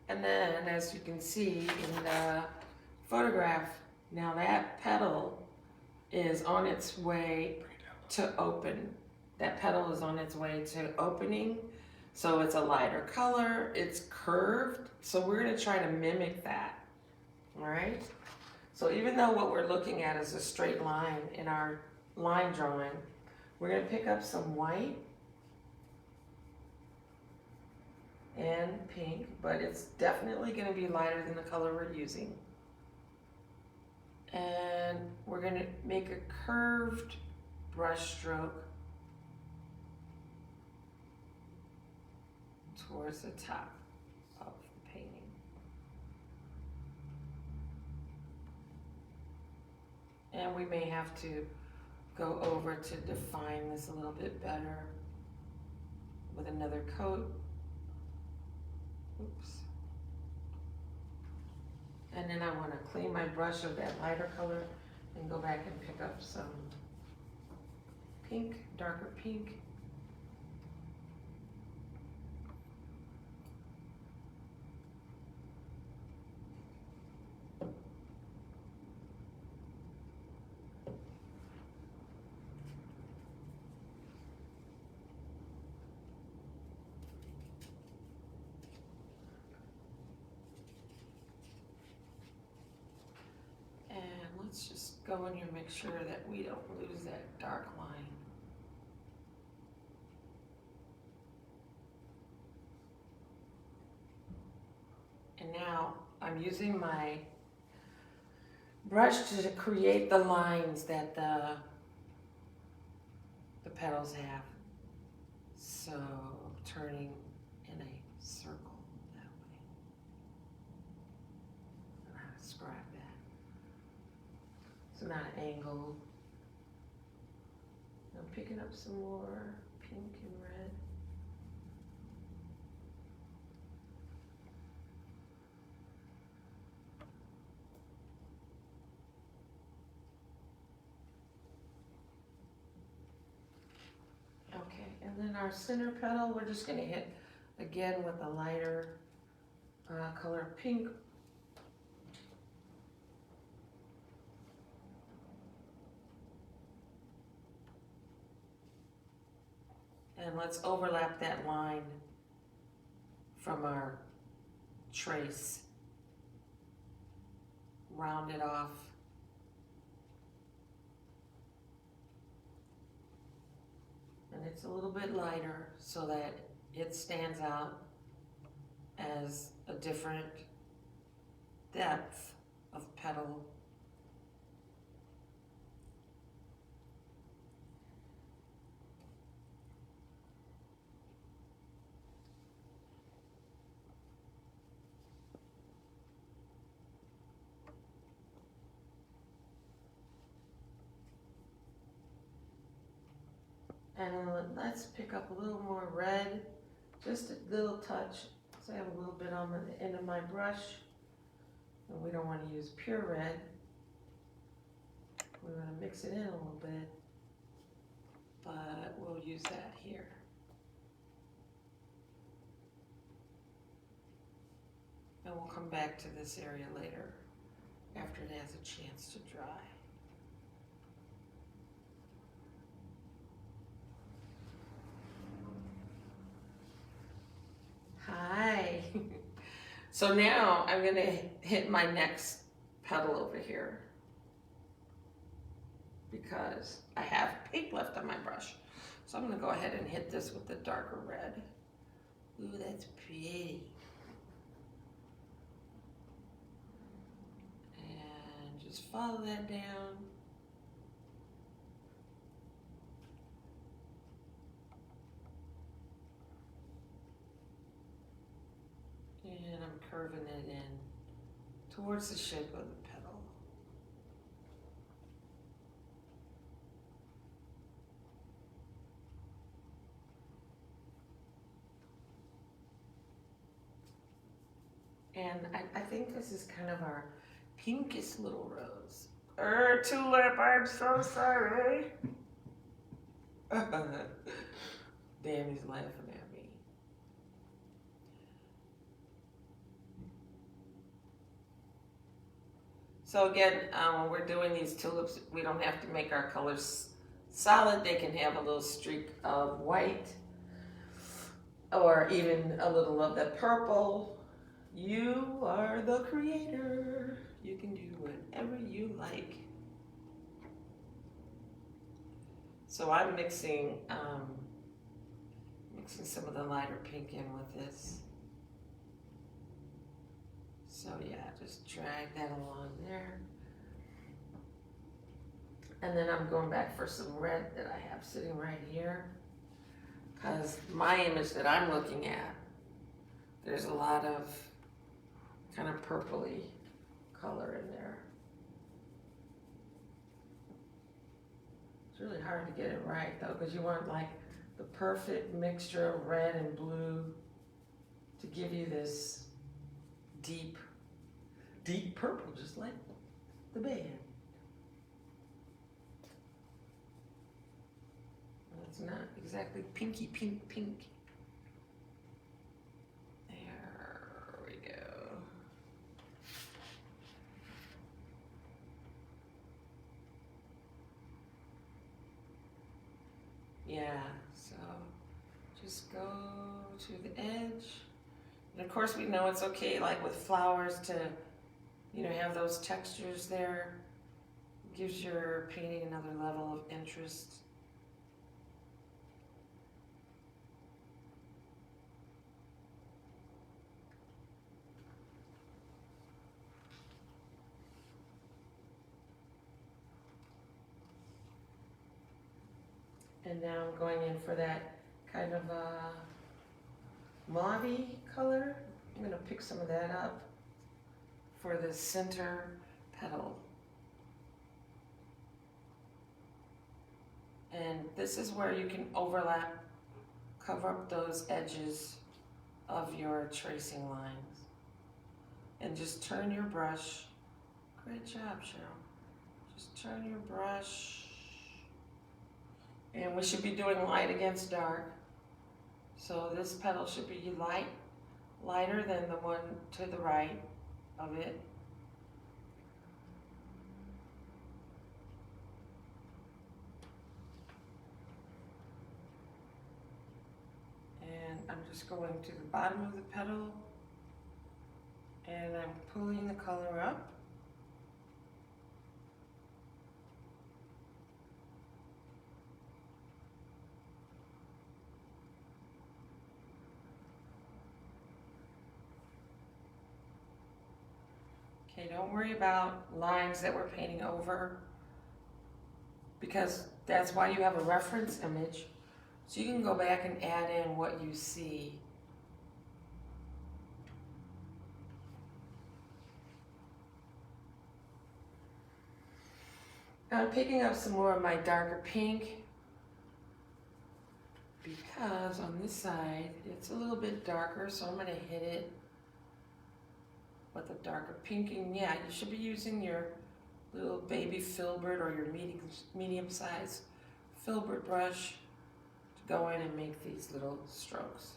S1: And then, as you can see in the photograph, now that petal is on its way to open. That petal is on its way to opening. So it's a lighter color, it's curved. So we're gonna try to mimic that, all right? So even though what we're looking at is a straight line in our line drawing, we're gonna pick up some white and pink, but it's definitely gonna be lighter than the color we're using. And we're gonna make a curved brush stroke towards the top of the painting. And we may have to go over to define this a little bit better with another coat. Oops. And then I want to clean my brush of that lighter color and go back and pick up some pink, darker pink. Let's just go in here and make sure that we don't lose that dark line. And now I'm using my brush to create the lines that the petals have. So turning in a circle that way. I don't know how to describe that. So not an angle. I'm picking up some more pink and red. And then our center petal, we're just gonna hit again with a lighter color pink. And let's overlap that line from our trace. Round it off. And it's a little bit lighter so that it stands out as a different depth of petal. And let's pick up a little more red, just a little touch. So I have a little bit on the end of my brush. And we don't want to use pure red. We want to mix it in a little bit, but we'll use that here. And we'll come back to this area later after it has a chance to dry. Hi. So now I'm going to hit my next petal over here because I have pink left on my brush. So I'm going to go ahead and hit this with the darker red. Ooh, that's pretty. And just follow that down. And I'm curving it in towards the shape of the petal. And I think this is kind of our pinkest little rose. Tulip, I'm so sorry. Damn, he's laughing at me. So again, when we're doing these tulips, we don't have to make our colors solid. They can have a little streak of white or even a little of the purple. You are the creator. You can do whatever you like. So I'm mixing some of the lighter pink in with this. So yeah, just drag that along there. And then I'm going back for some red that I have sitting right here. Because my image that I'm looking at, there's a lot of kind of purpley color in there. It's really hard to get it right though, because you want like the perfect mixture of red and blue to give you this deep purple, just like the band. Well, it's not exactly pinky pink. There we go. Yeah, so just go to the edge. And of course we know it's okay, like with flowers, to, you know, have those textures there. It gives your painting another level of interest. And now I'm going in for that kind of mauve color. I'm going to pick some of that up for the center petal. And this is where you can overlap, cover up those edges of your tracing lines. And just turn your brush. Great job, Cheryl. Just turn your brush. And we should be doing light against dark. So this petal should be lighter than the one to the right of it. And I'm just going to the bottom of the petal and I'm pulling the color up. Okay, don't worry about lines that we're painting over because that's why you have a reference image. So you can go back and add in what you see. I'm picking up some more of my darker pink because on this side it's a little bit darker, so I'm going to hit it with a darker pink. And yeah, you should be using your little baby filbert or your medium size filbert brush to go in and make these little strokes.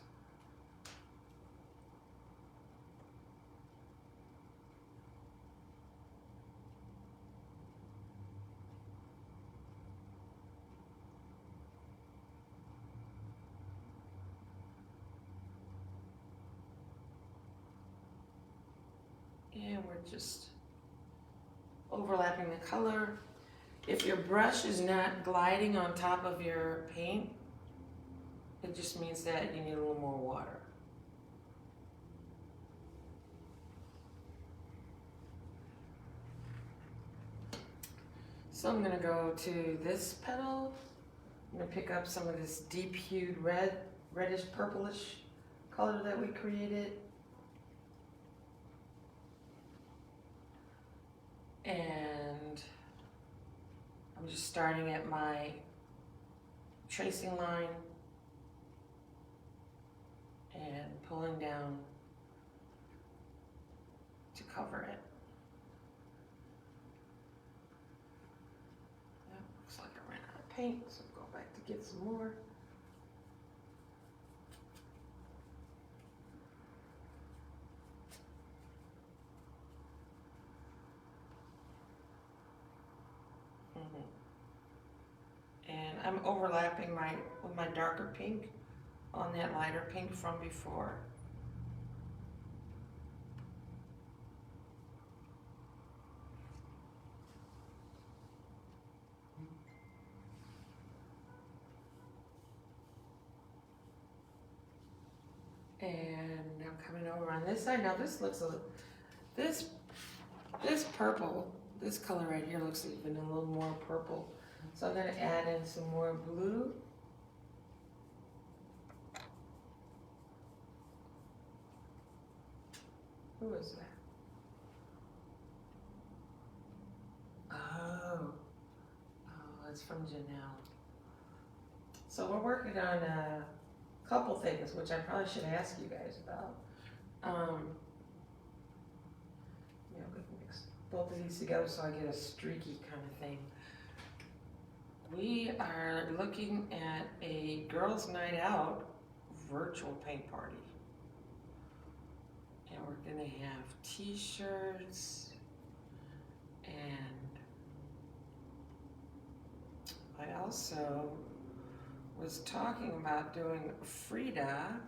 S1: And we're just overlapping the color. If your brush is not gliding on top of your paint, it just means that you need a little more water. So I'm going to go to this petal. I'm going to pick up some of this deep hued reddish purplish color that we created. And I'm just starting at my tracing line and pulling down to cover it. That looks like I ran out of paint, so I'll go back to get some more. And I'm overlapping with my darker pink on that lighter pink from before. And now coming over on this side. Now this looks this purple, this color right here looks even a little more purple. So I'm going to add in some more blue. Who is that? Oh, it's from Janelle. So we're working on a couple things, which I probably should ask you guys about. We can mix both of these together so I get a streaky kind of thing. We are looking at a girls' night out virtual paint party. And we're gonna have t-shirts, and I also was talking about doing Frida.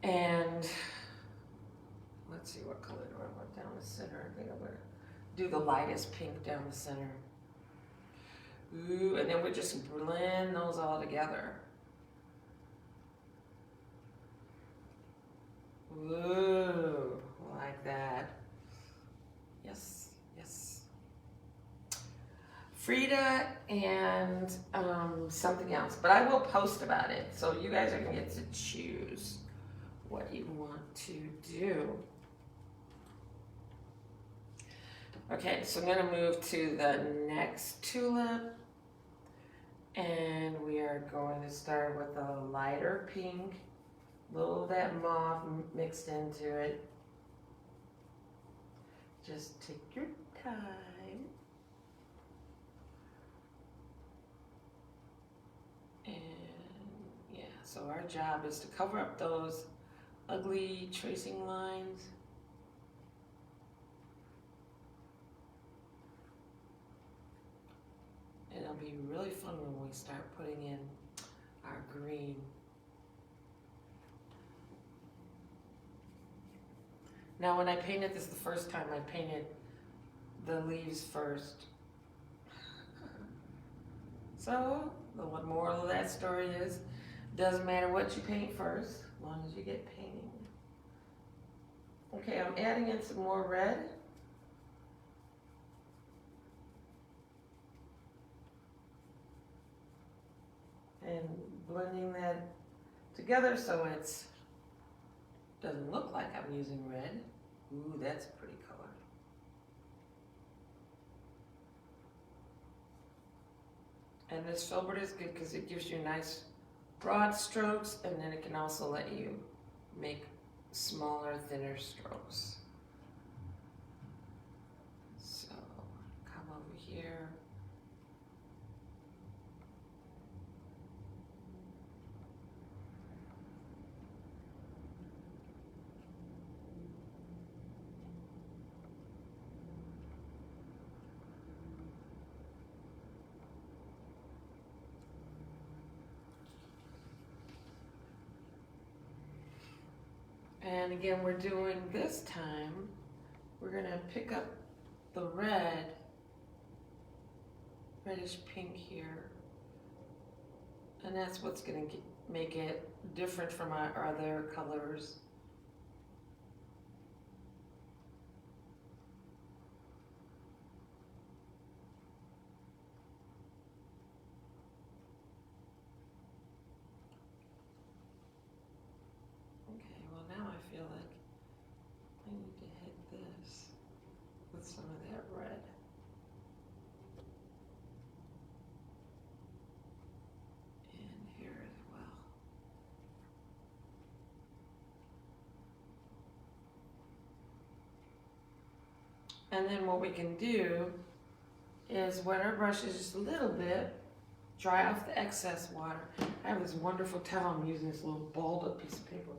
S1: And let's see, what color do I want down the center? I think I'm gonna do the lightest pink down the center. Ooh, and then we just blend those all together. Ooh, like that. Yes, yes. Frida and something else, but I will post about it, so you guys are gonna get to choose what you want to do. Okay, so I'm gonna move to the next tulip, and we are going to start with a lighter pink, a little of that mauve mixed into it. Just take your time. So our job is to cover up those ugly tracing lines. And it'll be really fun when we start putting in our green. Now when I painted this the first time, I painted the leaves first. So the moral of that story is, doesn't matter what you paint first, as long as you get painting. Okay, I'm adding in some more red. And blending that together so it's doesn't look like I'm using red. Ooh, that's a pretty color. And this filbert is good because it gives you nice broad strokes, and then it can also let you make smaller, thinner strokes. So come over here. And again, we're doing this time, we're gonna pick up the reddish pink here. And that's what's gonna make it different from our other colors. Now I feel like I need to hit this with some of that red. And here as well. And then what we can do is wet our brushes just a little bit, dry off the excess water. I have this wonderful towel. I'm using this little balled up piece of paper.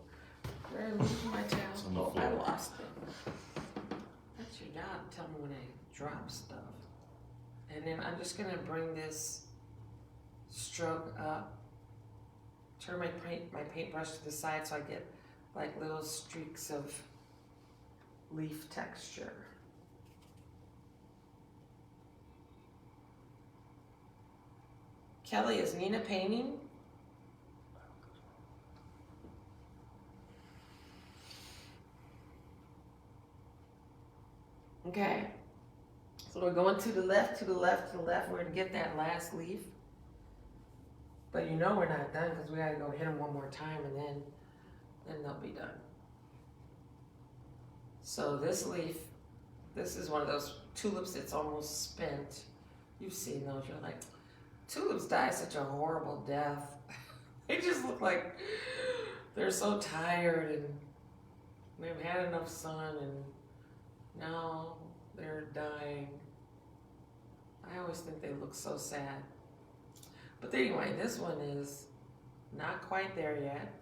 S1: Where did I lose my towel? Oh, I lost it. That's your job. Tell me when I drop stuff. And then I'm just gonna bring this stroke up. Turn my paintbrush to the side so I get like little streaks of leaf texture. Kelly, is Nina painting? Okay, so we're going to the left, to the left, to the left. We're gonna get that last leaf. But you know we're not done because we gotta go hit them one more time and then they'll be done. So this leaf, this is one of those tulips that's almost spent. You've seen those, you're like, tulips die such a horrible death. They just look like they're so tired and they've had enough sun and now they're dying. I always think they look so sad. But anyway, this one is not quite there yet.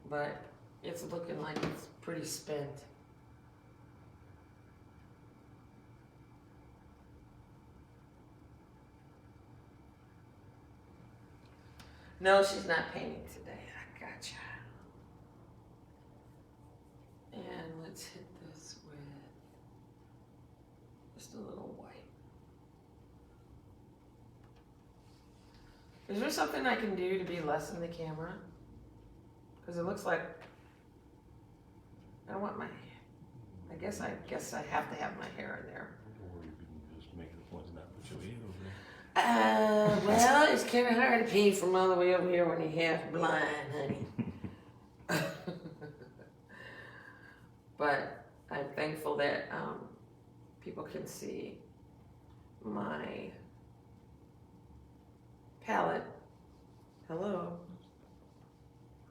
S1: But it's looking like it's pretty spent. No, she's not painting today. I gotcha. And let's hit this with just a little white. Is there something I can do to be less in the camera? Because it looks like I don't want my. I guess I have to have my hair in there.
S2: Or you can just make it a point to not put your ear over there.
S1: Well, it's kind of hard to paint from all the way over here when you're half blind, honey. But I'm thankful that people can see my palette. Hello.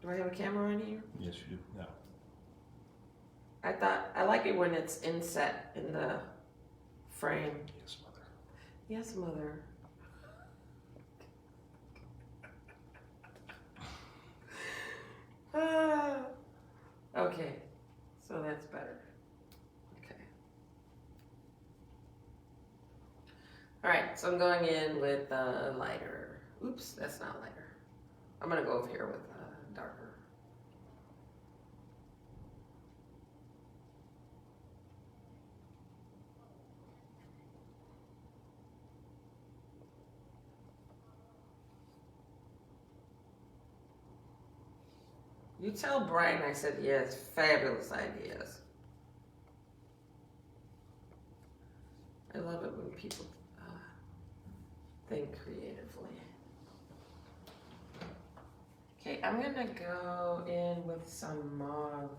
S1: Do I have a camera on here?
S2: Yes, you do. Yeah.
S1: I like it when it's inset in the frame.
S2: Yes, mother.
S1: Yes, mother. Okay, so that's better. Okay. All right, so I'm going in with lighter. Oops, that's not lighter. I'm gonna go over here with darker. You tell Brian I said he has fabulous ideas. I love it when people think creatively. Okay, I'm gonna go in with some mauve.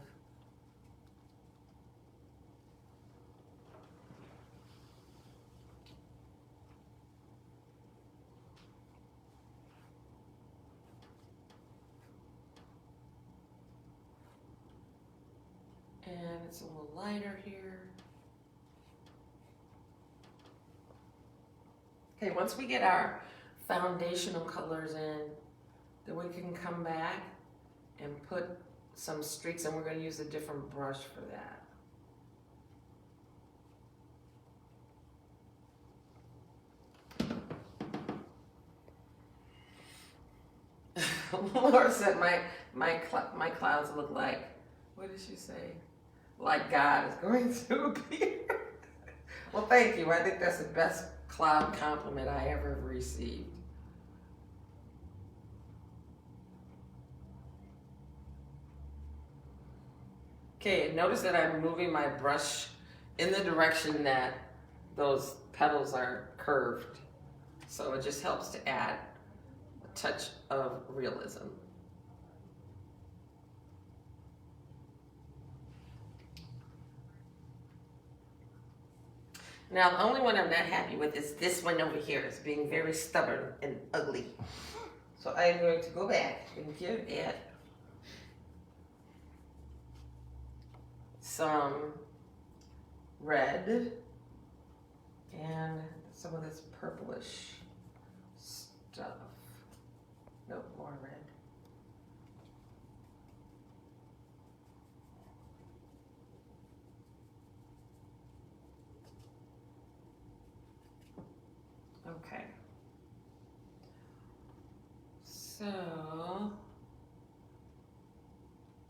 S1: And it's a little lighter here. Okay, once we get our foundational colors in, then we can come back and put some streaks, and we're going to use a different brush for that. Laura said my clouds look like, what did she say? Like God is going to appear. Well, thank you. I think that's the best cloud compliment I ever received. Okay, notice that I'm moving my brush in the direction that those petals are curved. So it just helps to add a touch of realism. Now, the only one I'm not happy with is this one over here. It's being very stubborn and ugly. So I'm going to go back and give it some red and some of this purplish stuff. Nope, more red. Okay. So,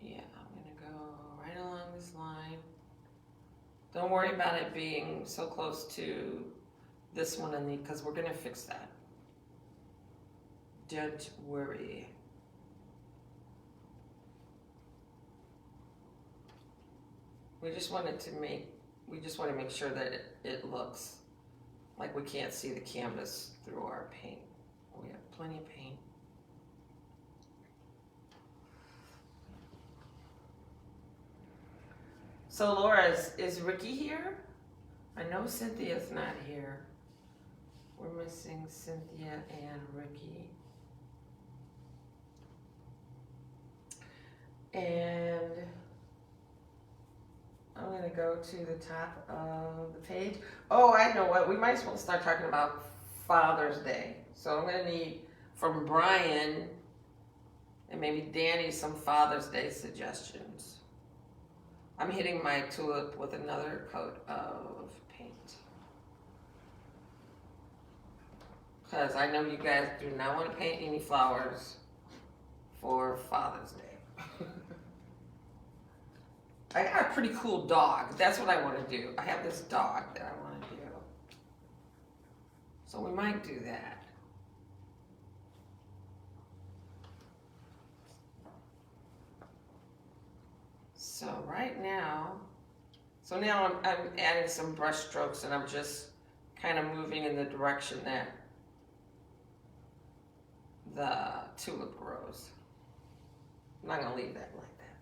S1: yeah, I'm gonna go right along this line. Don't worry about it being so close to this one and the, because we're gonna fix that. Don't worry. We just want to make sure that it looks like we can't see the canvas through our paint. We have plenty of paint. So Laura, is Ricky here? I know Cynthia's not here. We're missing Cynthia and Ricky. And I'm gonna go to the top of the page. Oh, I know what, we might as well start talking about Father's Day. So I'm gonna need from Brian and maybe Danny some Father's Day suggestions. I'm hitting my tulip with another coat of paint. Because I know you guys do not want to paint any flowers for Father's Day. I got a pretty cool dog. That's what I want to do. I have this dog that I want to do. So we might do that. So right now, now I'm adding some brush strokes and I'm just kind of moving in the direction that the tulip grows. I'm not going to leave that like that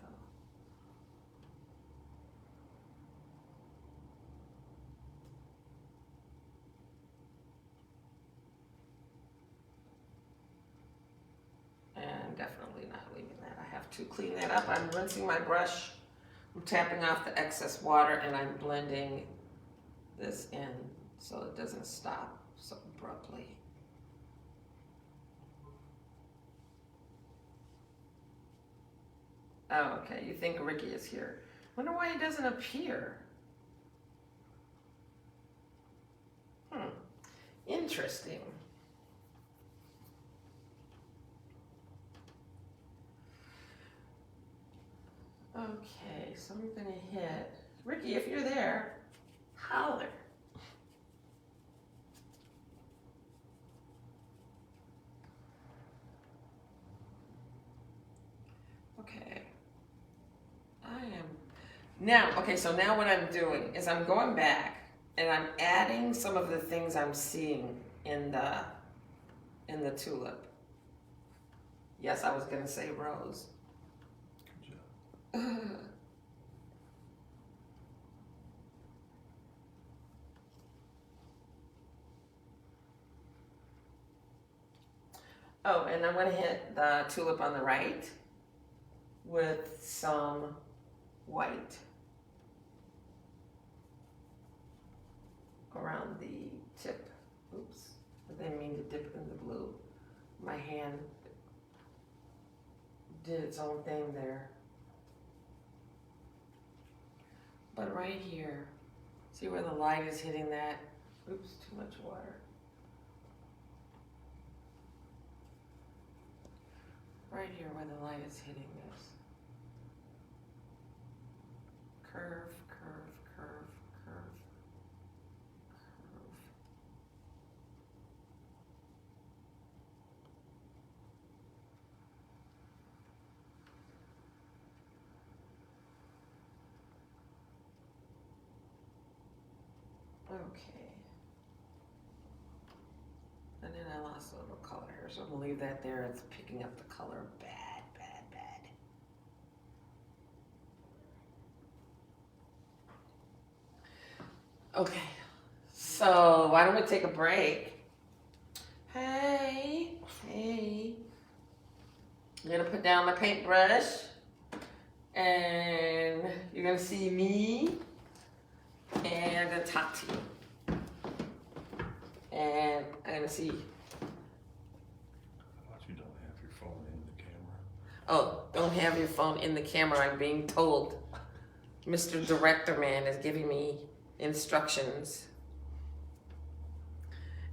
S1: though. And definitely not leaving that. I have to clean that up. I'm rinsing my brush. I'm tapping off the excess water and I'm blending this in so it doesn't stop so abruptly. Oh, okay. You think Ricky is here. Wonder why he doesn't appear. Interesting. Okay, so I'm gonna hit Ricky. If you're there, holler. Okay. Okay, so now what I'm doing is I'm going back and I'm adding some of the things I'm seeing in the tulip. Yes, I was gonna say rose. Good job. Oh, and I'm gonna hit the tulip on the right with some white around the tip. Oops, I didn't mean to dip in the blue. My hand did its own thing there. But right here, see where the light is hitting that? Oops, too much water. Right here where the light is hitting this. Curve, curve, curve, curve, curve. Okay. And then I lost a little color here, so I'm gonna leave that there. It's picking up the color bad, bad, bad. Okay, so why don't we take a break? Hey, hey. I'm gonna put down my paintbrush and you're gonna see me and I'm gonna talk to you. And I'm gonna see.
S2: How about you don't have your phone in the camera?
S1: Oh, don't have your phone in the camera, I'm being told. Mr. Director Man is giving me instructions.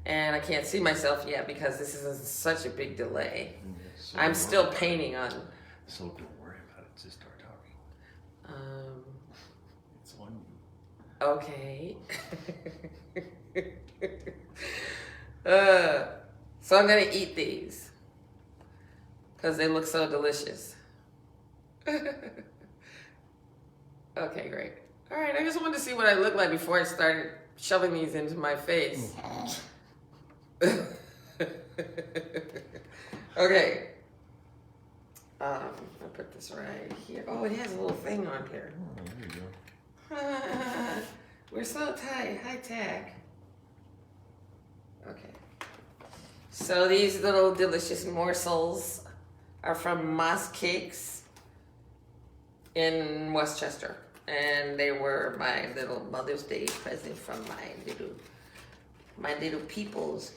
S1: And I can't see myself yet because this is such a big delay. So I'm still painting on.
S2: So don't worry about it, just start talking. It's on you.
S1: Okay. So I'm gonna eat these because they look so delicious. Okay, great. All right, I just wanted to see what I look like before I started shoving these into my face. Okay. I'll put this right here. Oh, it has a little thing on here.
S2: Oh, there you go.
S1: We're so tight, high tech. Okay. So these little delicious morsels are from Moss Cakes in Westchester. And they were my little Mother's Day present from my little peoples.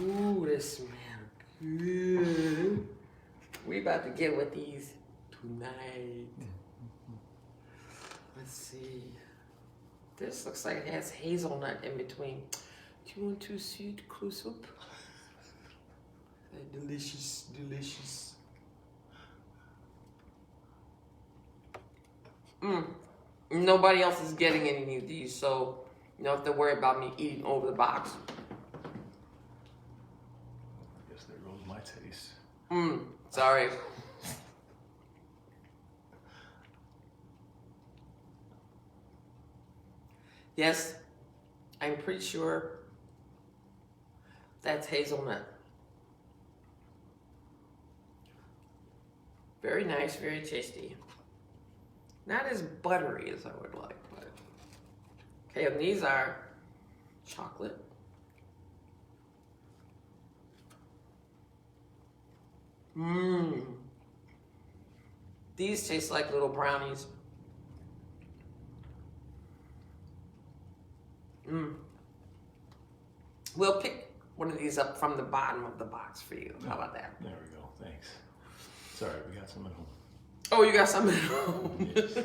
S1: Ooh, they smell good. We about to get with these tonight. Let's see. This looks like it has hazelnut in between. Do you want to see it close up? Delicious, delicious. Nobody else is getting any of these, so you don't have to worry about me eating over the box.
S2: I guess there goes my taste.
S1: Sorry. Yes, I'm pretty sure that's hazelnut. Very nice, very tasty. Not as buttery as I would like, but okay, and these are chocolate. These taste like little brownies. We'll pick one of these up from the bottom of the box for you. How about that?
S2: There we go, thanks. Sorry, we got some at home.
S1: Oh, you got something at home.
S2: Yes.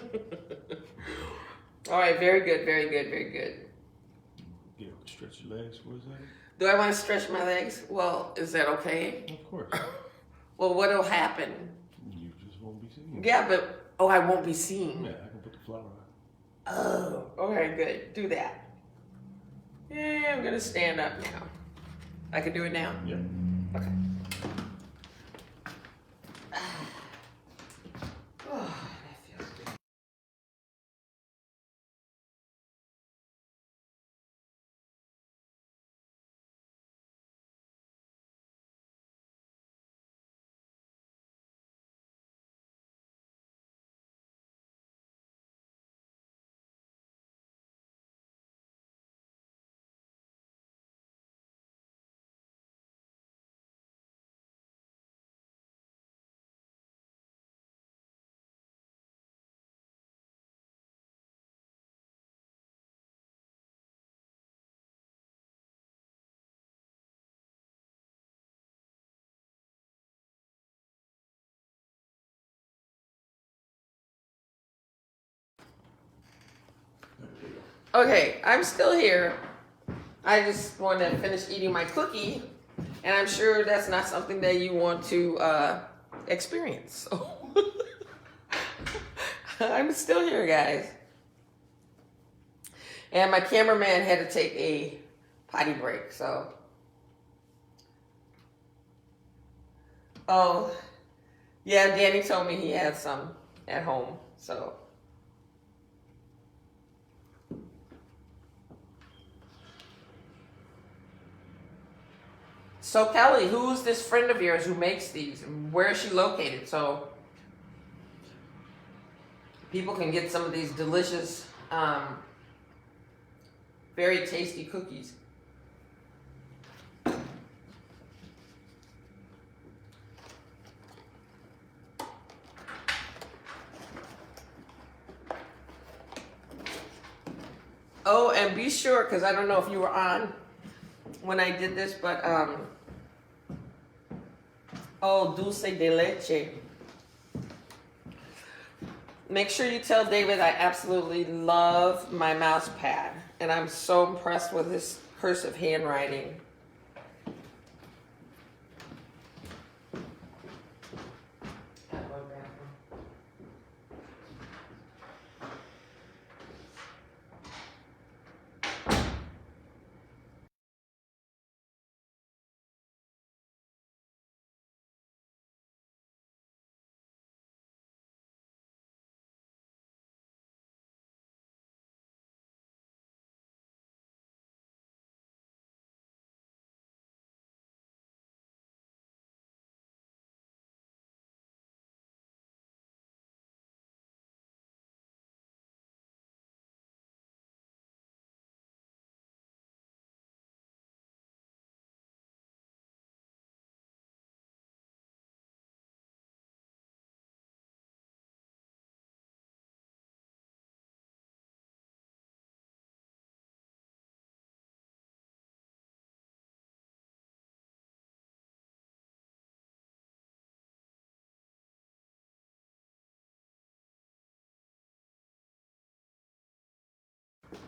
S1: All right, very good, very good, very good.
S2: Yeah, stretch your legs. What is that?
S1: Do I want to stretch my legs? Well, is that okay?
S2: Of course.
S1: Well, what'll happen?
S2: You just won't be seen.
S1: Yeah, but, oh, I won't be seen.
S2: Yeah, I can put the flower on.
S1: Oh, okay, good. Do that. Yeah, I'm going to stand up now. I can do it now?
S2: Yeah.
S1: Okay. Oh, that feels good. Okay, I'm still here. I just want to finish eating my cookie, and I'm sure that's not something that you want to experience. So I'm still here, guys. And my cameraman had to take a potty break, so. Oh, yeah, Danny told me he had some at home, so. So Kelly, who's this friend of yours who makes these? And where is she located? So people can get some of these delicious, very tasty cookies. Oh, and be sure, because I don't know if you were on when I did this, but oh, dulce de leche. Make sure you tell David I absolutely love my mouse pad, and I'm so impressed with his cursive handwriting.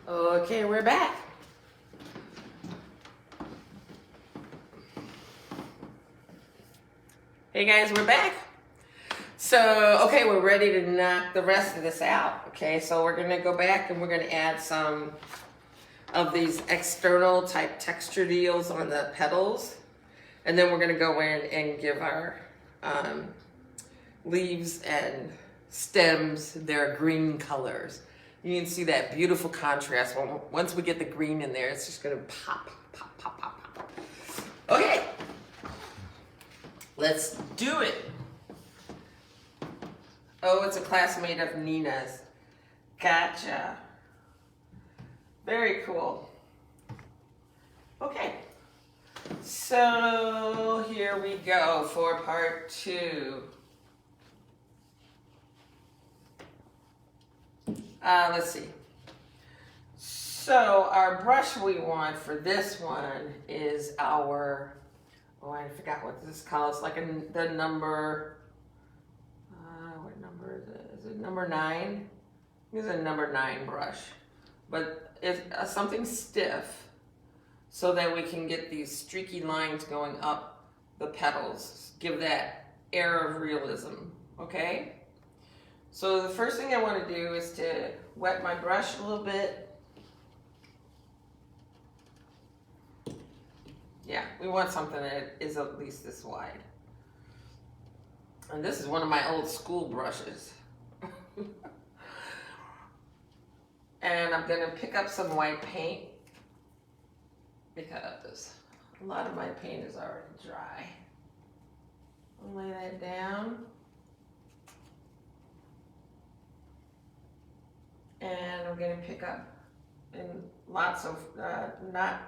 S1: Okay, we're back. Hey guys, we're back. So, okay, we're ready to knock the rest of this out. Okay, so we're gonna go back and we're gonna add some of these external type texture deals on the petals. And then we're gonna go in and give our leaves and stems their green colors. You can see that beautiful contrast. Once we get the green in there, it's just gonna pop, pop, pop, pop, pop. Okay, let's do it. Oh, it's a classmate of Nina's. Gotcha. Very cool. Okay, so here we go for part 2. Let's see. So our brush we want for this one is our, oh, I forgot what this is called. It's like the number, what number number 9. Use a number 9 brush, but it's something stiff so that we can get these streaky lines going up the petals. Give that air of realism, okay? So the first thing I want to do is to wet my brush a little bit. Yeah, we want something that is at least this wide. And this is one of my old school brushes. And I'm gonna pick up some white paint because a lot of my paint is already dry. I'll lay that down. And I'm gonna pick up in lots of, not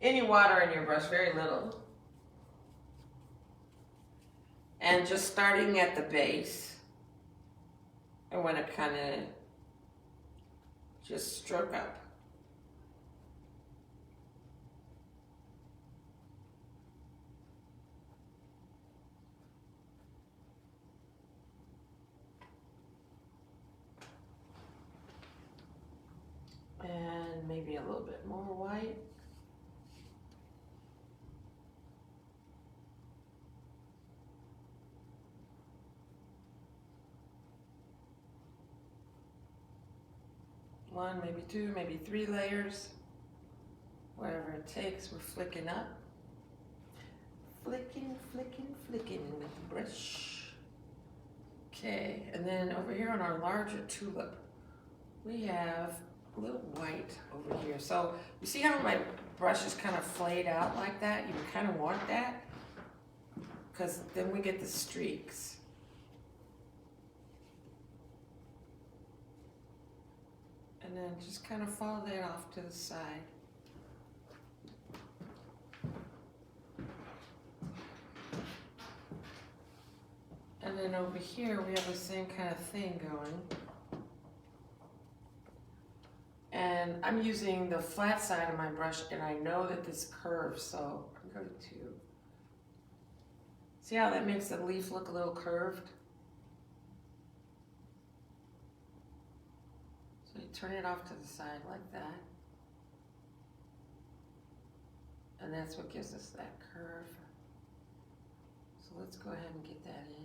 S1: any water in your brush, very little. And just starting at the base, I want to kind of just stroke up. And maybe a little bit more white. One, maybe 2, maybe 3 layers. Whatever it takes, we're flicking up. Flicking, flicking, flicking with the brush. Okay, and then over here on our larger tulip, we have a little white over here. So you see how my brush is kind of flayed out like that? You kind of want that because then we get the streaks. And then just kind of follow that off to the side. And then over here we have the same kind of thing going. And I'm using the flat side of my brush and I know that this curves, so I'm going to see how that makes the leaf look a little curved. So you turn it off to the side like that. And that's what gives us that curve. So let's go ahead and get that in.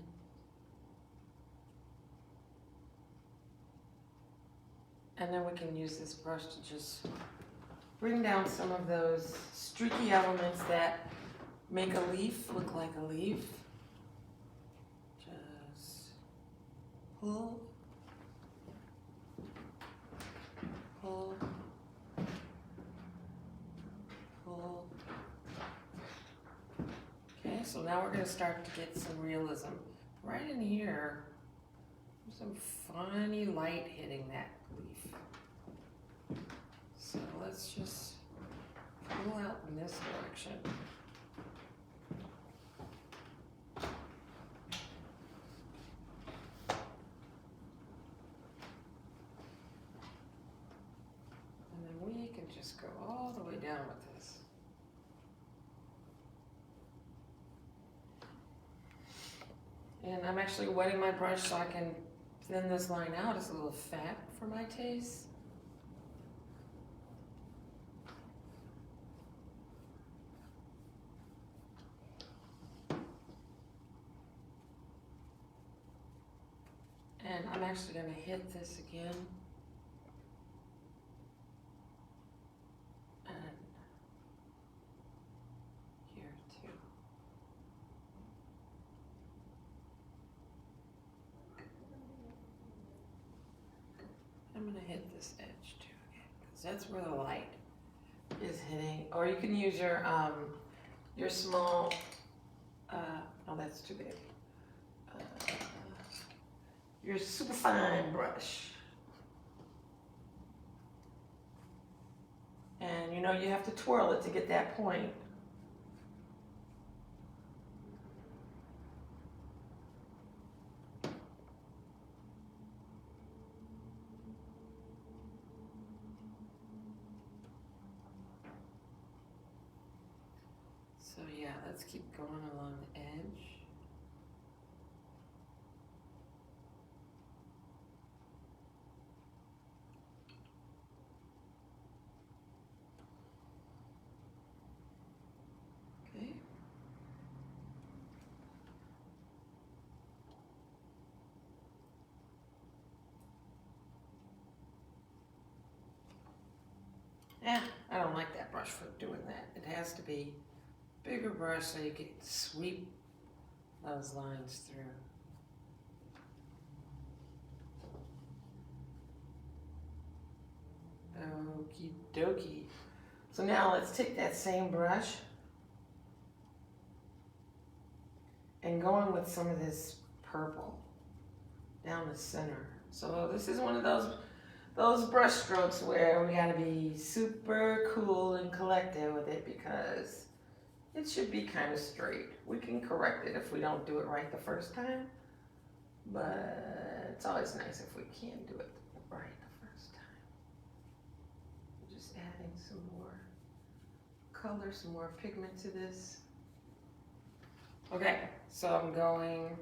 S1: And then we can use this brush to just bring down some of those streaky elements that make a leaf look like a leaf. Just pull, pull, pull. Okay, so now we're going to start to get some realism. Right in here, there's some funny light hitting that leaf. So let's just pull out in this direction. And then we can just go all the way down with this. And I'm actually wetting my brush so I can thin this line out. It's a little fat for my taste. And I'm actually going to hit this again. And here too. I'm going to hit this edge too again, because that's where the light is hitting. Or you can use your small, oh, that's too big. Your super fine brush. And you know, you have to twirl it to get that point. So yeah, let's keep going along the edge. Yeah, I don't like that brush for doing that. It has to be bigger brush so you can sweep those lines through. Okie dokie. So now let's take that same brush and go in with some of this purple down the center. So this is one of those brush strokes where we gotta be super cool and collected with it because it should be kind of straight. We can correct it if we don't do it right the first time, but it's always nice if we can do it right the first time. Just adding some more color, some more pigment to this. Okay, so I'm going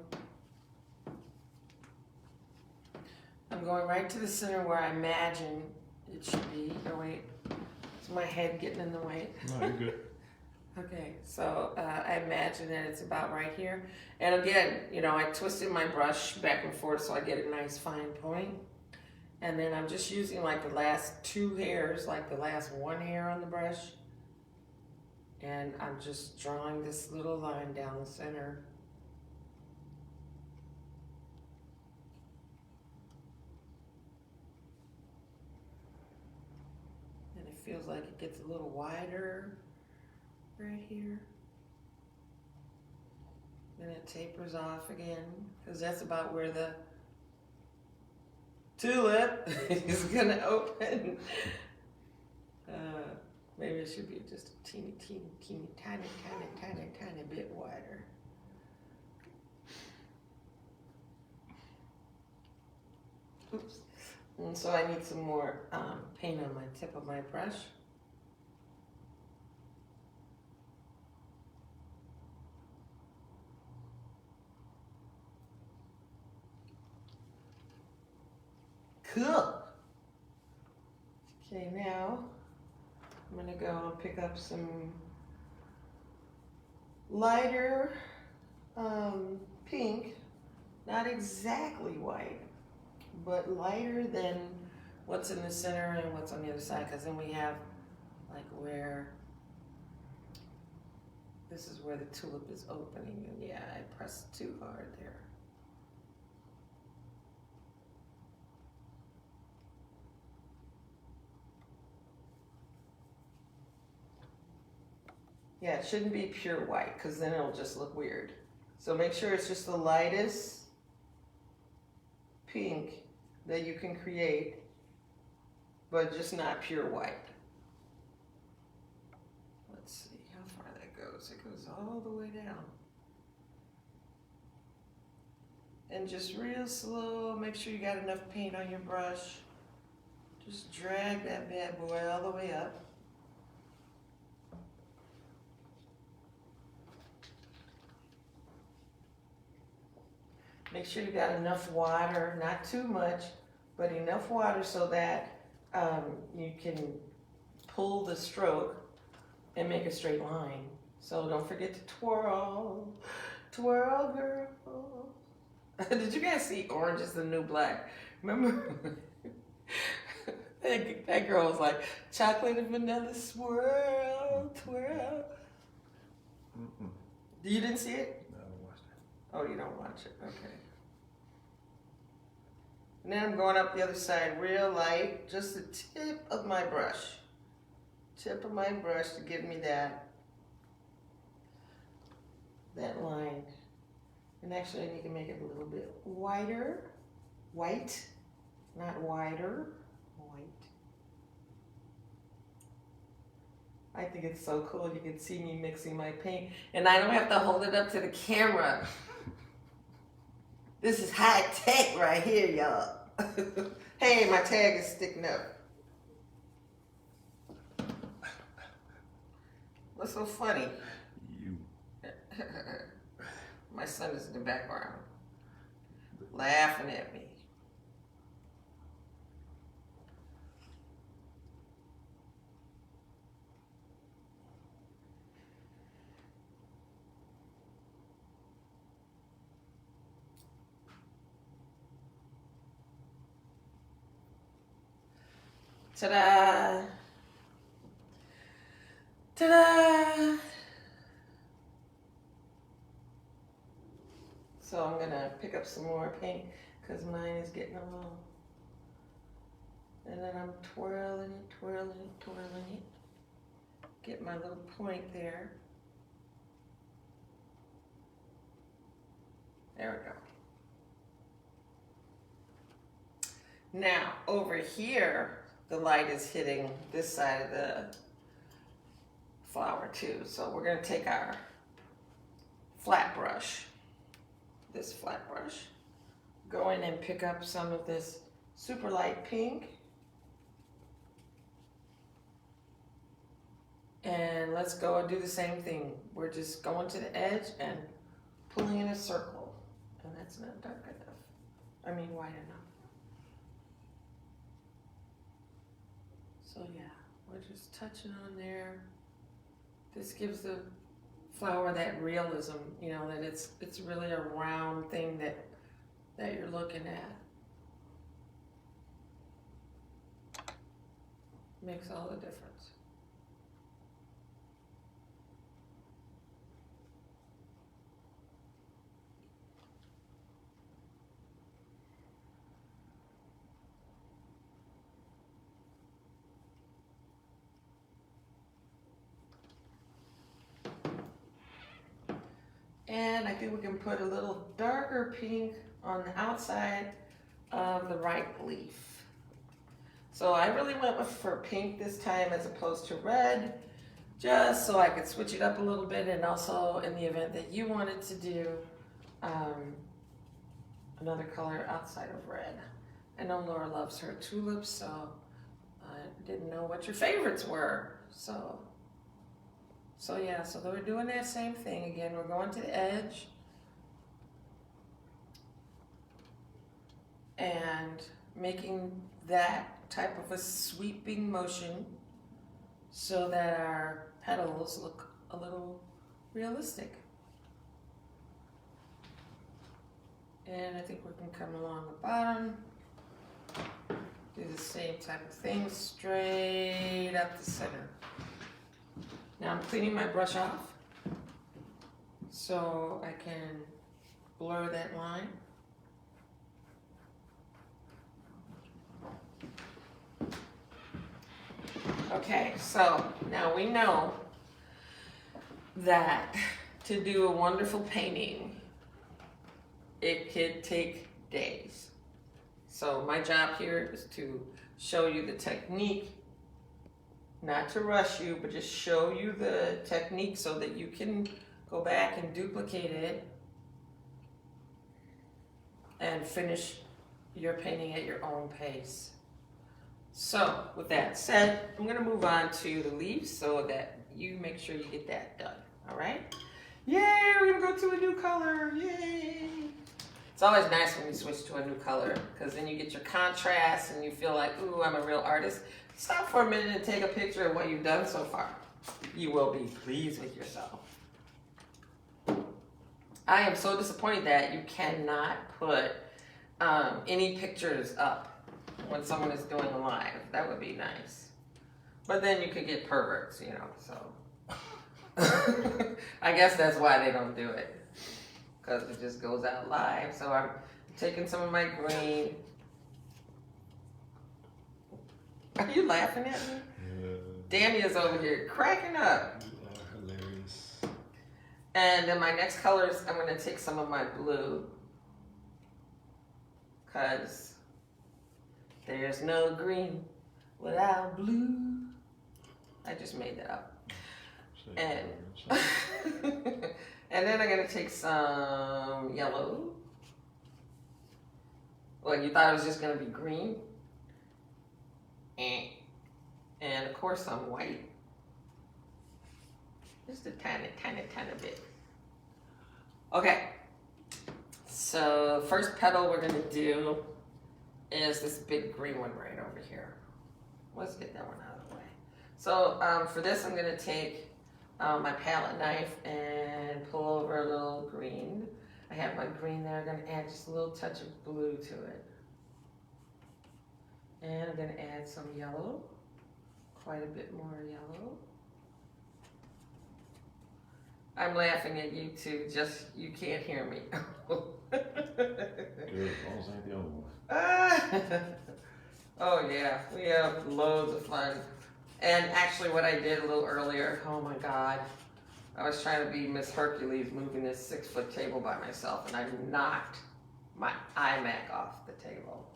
S1: right to the center where I imagine it should be. Oh wait, is my head getting in the way?
S2: No, you're good.
S1: Okay, so I imagine that it's about right here. And again, you know, I twisted my brush back and forth so I get a nice fine point. And then I'm just using like the last 2 hairs, like the last 1 hair on the brush. And I'm just drawing this little line down the center. And it feels like it gets a little wider right here. Then it tapers off again, because that's about where the tulip is gonna open. Maybe it should be just a teeny, tiny bit wider. Oops. And so I need some more paint on my tip of my brush. Cool. Okay, now I'm gonna go and pick up some lighter pink, not exactly white, but lighter than what's in the center and what's on the other side, because then we have like where this is where the tulip is opening, and yeah, I pressed too hard there. Yeah, it shouldn't be pure white because then it'll just look weird. So make sure it's just the lightest pink that you can create, but just not pure white. Let's see how far that goes. It goes all the way down. And just real slow, make sure you got enough paint on your brush. Just drag that bad boy all the way up. Make sure you got enough water, not too much, but enough water so that you can pull the stroke and make a straight line. So don't forget to twirl, twirl, girl. Did you guys see Orange is the New Black? Remember? that girl was like, chocolate and vanilla swirl, twirl. You didn't see it?
S2: No, I watched it.
S1: Oh, you don't watch it, okay. And then I'm going up the other side real light, just the tip of my brush. Tip of my brush to give me that line. And actually I need to make it a little bit wider. White, not wider, white. I think it's so cool. You can see me mixing my paint and I don't have to hold it up to the camera. This is high tech right here, y'all. Hey, my tag is sticking up. What's so funny?
S2: You.
S1: My son is in the background, laughing at me. Ta-da! So I'm gonna pick up some more pink because mine is getting a little, and then I'm twirling it, twirling it, twirling it. Get my little point there. There we go. Now, over here, the light is hitting this side of the flower too. So we're gonna take our flat brush, this flat brush, go in and pick up some of this super light pink. And let's go and do the same thing. We're just going to the edge and pulling in a circle. And that's not dark enough. I mean wide enough. So yeah, we're just touching on there. This gives the flower that realism, you know, that it's really a round thing that you're looking at. Makes all the difference. And I think we can put a little darker pink on the outside of the right leaf. So I really went for pink this time as opposed to red, just so I could switch it up a little bit, and also in the event that you wanted to do another color outside of red. I know Laura loves her tulips, so I didn't know what your favorites were. So yeah, so we're doing that same thing again. We're going to the edge and making that type of a sweeping motion so that our petals look a little realistic. And I think we can come along the bottom, do the same type of thing, straight up the center. Now I'm cleaning my brush off so I can blur that line. Okay, so now we know that to do a wonderful painting, it could take days. So my job here is to show you the technique, not to rush you, but just show you the technique so that you can go back and duplicate it and finish your painting at your own pace. So with that said, I'm gonna move on to the leaves so that you make sure you get that done, all right? Yay, we're gonna go to a new color, yay! It's always nice when you switch to a new color because then you get your contrast and you feel like, ooh, I'm a real artist. Stop for a minute and take a picture of what you've done so far. You will be pleased with yourself. I am so disappointed that you cannot put any pictures up when someone is doing a live. That would be nice. But then you could get perverts, you know, so. I guess that's why they don't do it. Because it just goes out live. So I'm taking some of my green. Are you laughing at me? Yeah. Danny is over here cracking up.
S2: You are hilarious.
S1: And then my next colors, I'm going to take some of my blue. Because there's no green without blue. I just made that up. And, and then I'm going to take some yellow. Well, you thought it was just going to be green. And of course some white. Just a tiny, tiny, tiny bit. Okay. So first petal we're gonna do is this big green one right over here. Let's get that one out of the way. So for this I'm gonna take my palette knife and pull over a little green. I have my green there. I'm gonna add just a little touch of blue to it. And I'm going to add some yellow, quite a bit more yellow. I'm laughing at you too, just you can't hear me.
S2: Good, as long as I ain't the only one.
S1: Oh yeah, we have loads of fun. And actually what I did a little earlier, oh my God, I was trying to be Miss Hercules moving this 6-foot table by myself, and I knocked my iMac off the table.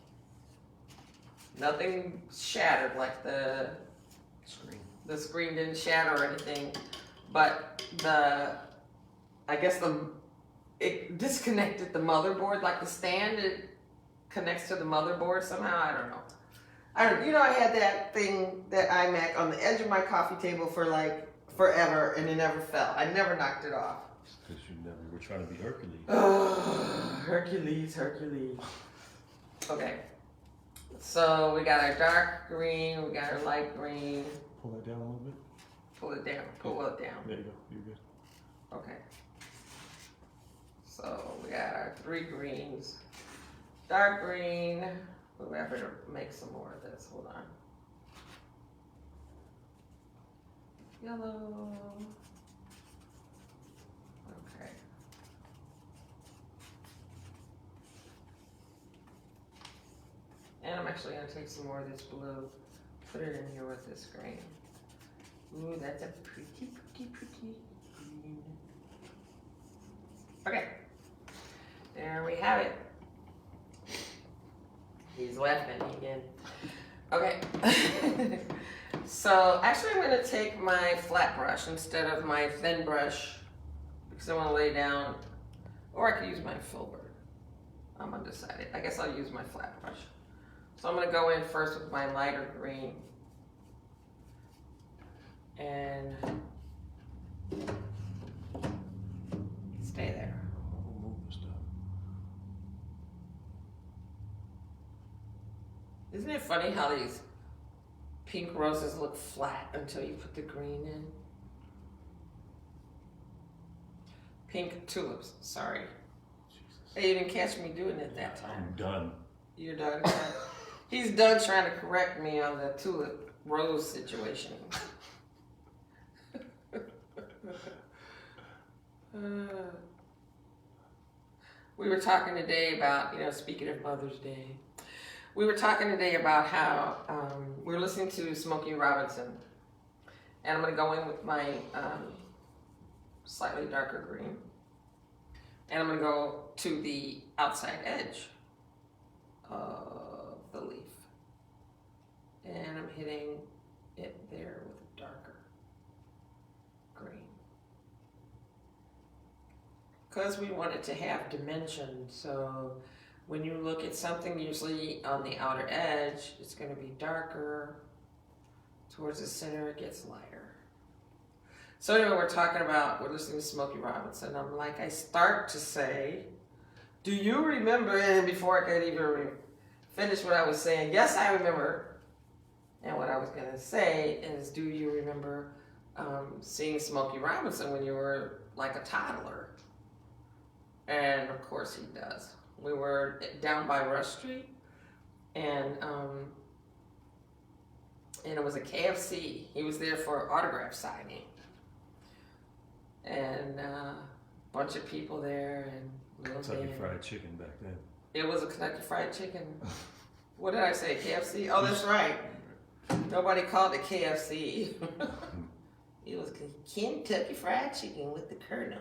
S1: Nothing shattered, like the screen didn't shatter or anything, but it disconnected the motherboard, like the stand, it connects to the motherboard somehow, I don't know. I had that thing, that iMac on the edge of my coffee table for like forever, and it never fell. I never knocked it off.
S2: Because you never were trying to be Hercules.
S1: Oh, Hercules. Okay. So we got our dark green, we got our light green.
S2: Pull that down a little bit.
S1: Pull it down.
S2: There you go. You're good.
S1: Okay. So we got our 3 greens. Dark green. Ooh, I better make some more of this. Hold on. Yellow. Okay. And I'm actually going to take some more of this blue, put it in here with this green. Ooh, that's a pretty green. Okay. There we have it. He's laughing at me again. Okay. So actually I'm going to take my flat brush instead of my thin brush because I want to lay down, or I could use my filbert. I'm undecided. I guess I'll use my flat brush. So I'm going to go in first with my lighter green. And stay there. Isn't it funny how these pink roses look flat until you put the green in? Pink tulips, sorry.
S2: Jesus.
S1: Hey, you didn't catch me doing it that time.
S2: I'm done.
S1: You're done? He's done trying to correct me on the tulip rose situation. We were talking today about, speaking of Mother's Day, we were talking today about how we were listening to Smokey Robinson, and I'm going to go in with my slightly darker green, and I'm going to go to the outside edge of the leaf, and I'm hitting it there with a darker green. Because we want it to have dimension, so when you look at something, usually on the outer edge, it's going to be darker. Towards the center, it gets lighter. So anyway, we're listening to Smokey Robinson. I'm like, I start to say, do you remember, and before I could even finish what I was saying, yes, I remember. And what I was going to say is, do you remember seeing Smokey Robinson when you were like a toddler? And of course he does. We were down by Rush Street, and it was a KFC. He was there for autograph signing, and a bunch of people there, and
S2: Kentucky Fried Chicken back then.
S1: It was a Kentucky Fried Chicken. What did I say? KFC? Oh, that's right. Nobody called it KFC. It was Kentucky Fried Chicken with the Colonel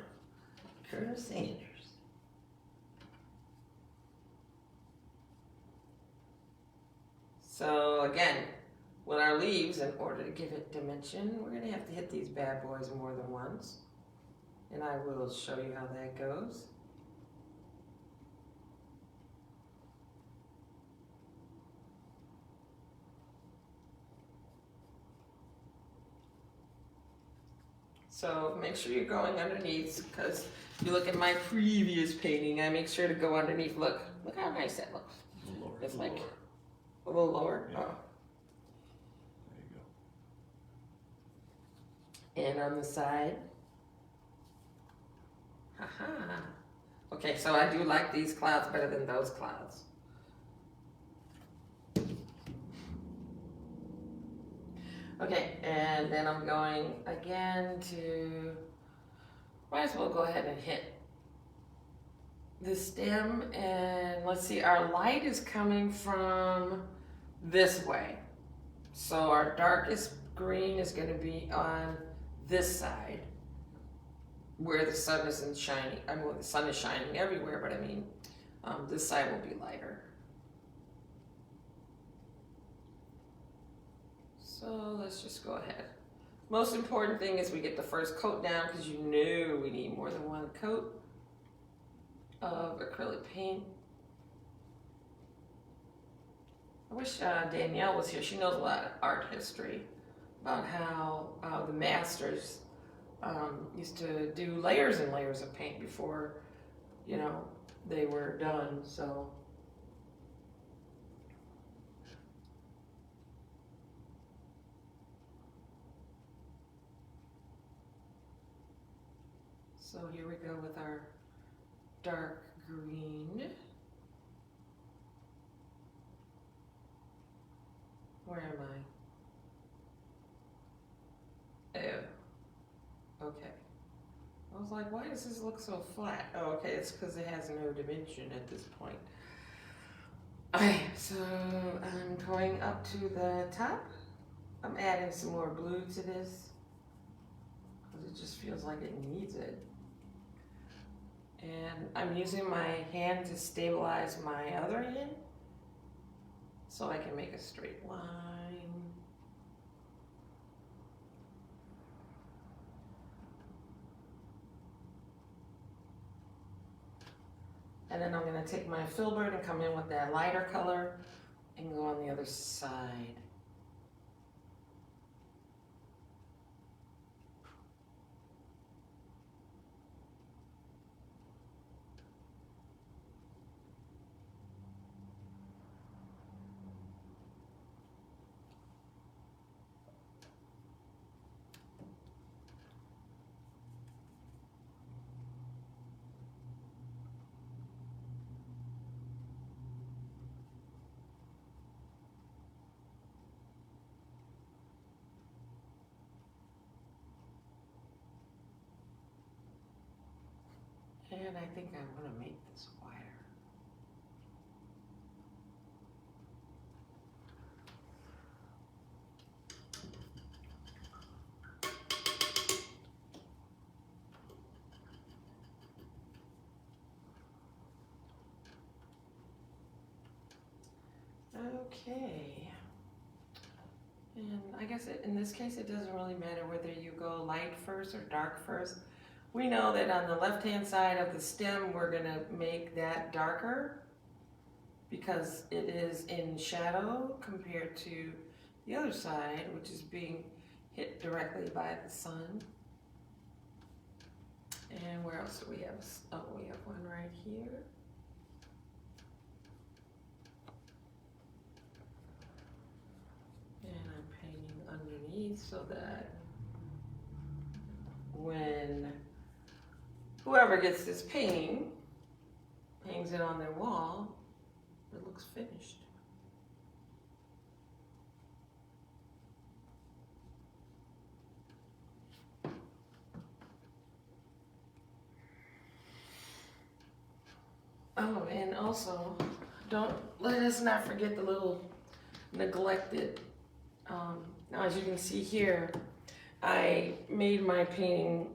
S1: Sanders. So again, with our leaves, in order to give it dimension, we're going to have to hit these bad boys more than once. And I will show you how that goes. So make sure you're going underneath, because if you look at my previous painting, I make sure to go underneath. Look how nice that looks. It's like a little lower.
S2: Yeah.
S1: Oh.
S2: There you go.
S1: And on the side. Haha. Okay, so I do like these clouds better than those clouds. Okay, and then I'm going again to Might as well go ahead and hit the stem, and let's see, our light is coming from this way. So our darkest green is going to be on this side where the sun isn't shining. I mean, the sun is shining everywhere, but I mean, this side will be lighter. So let's just go ahead. Most important thing is we get the first coat down, because you know we need more than one coat of acrylic paint. I wish Danielle was here. She knows a lot of art history about how the masters used to do layers and layers of paint before, you know, they were done. So here we go with our dark green. Where am I? Oh, okay. I was like, why does this look so flat? Oh, okay, it's because it has no dimension at this point. Okay, so I'm going up to the top. I'm adding some more blue to this because it just feels like it needs it. And I'm using my hand to stabilize my other hand so I can make a straight line. And then I'm going to take my filbert and come in with that lighter color and go on the other side. And I think I want to make this wider. Okay. And I guess in this case, it doesn't really matter whether you go light first or dark first. We know that on the left-hand side of the stem, we're going to make that darker because it is in shadow compared to the other side, which is being hit directly by the sun. And where else do we have? Oh, we have one right here. And I'm painting underneath so that when whoever gets this painting hangs it on their wall, it looks finished. Oh, and also, let us not forget the little neglected, now as you can see here, I made my painting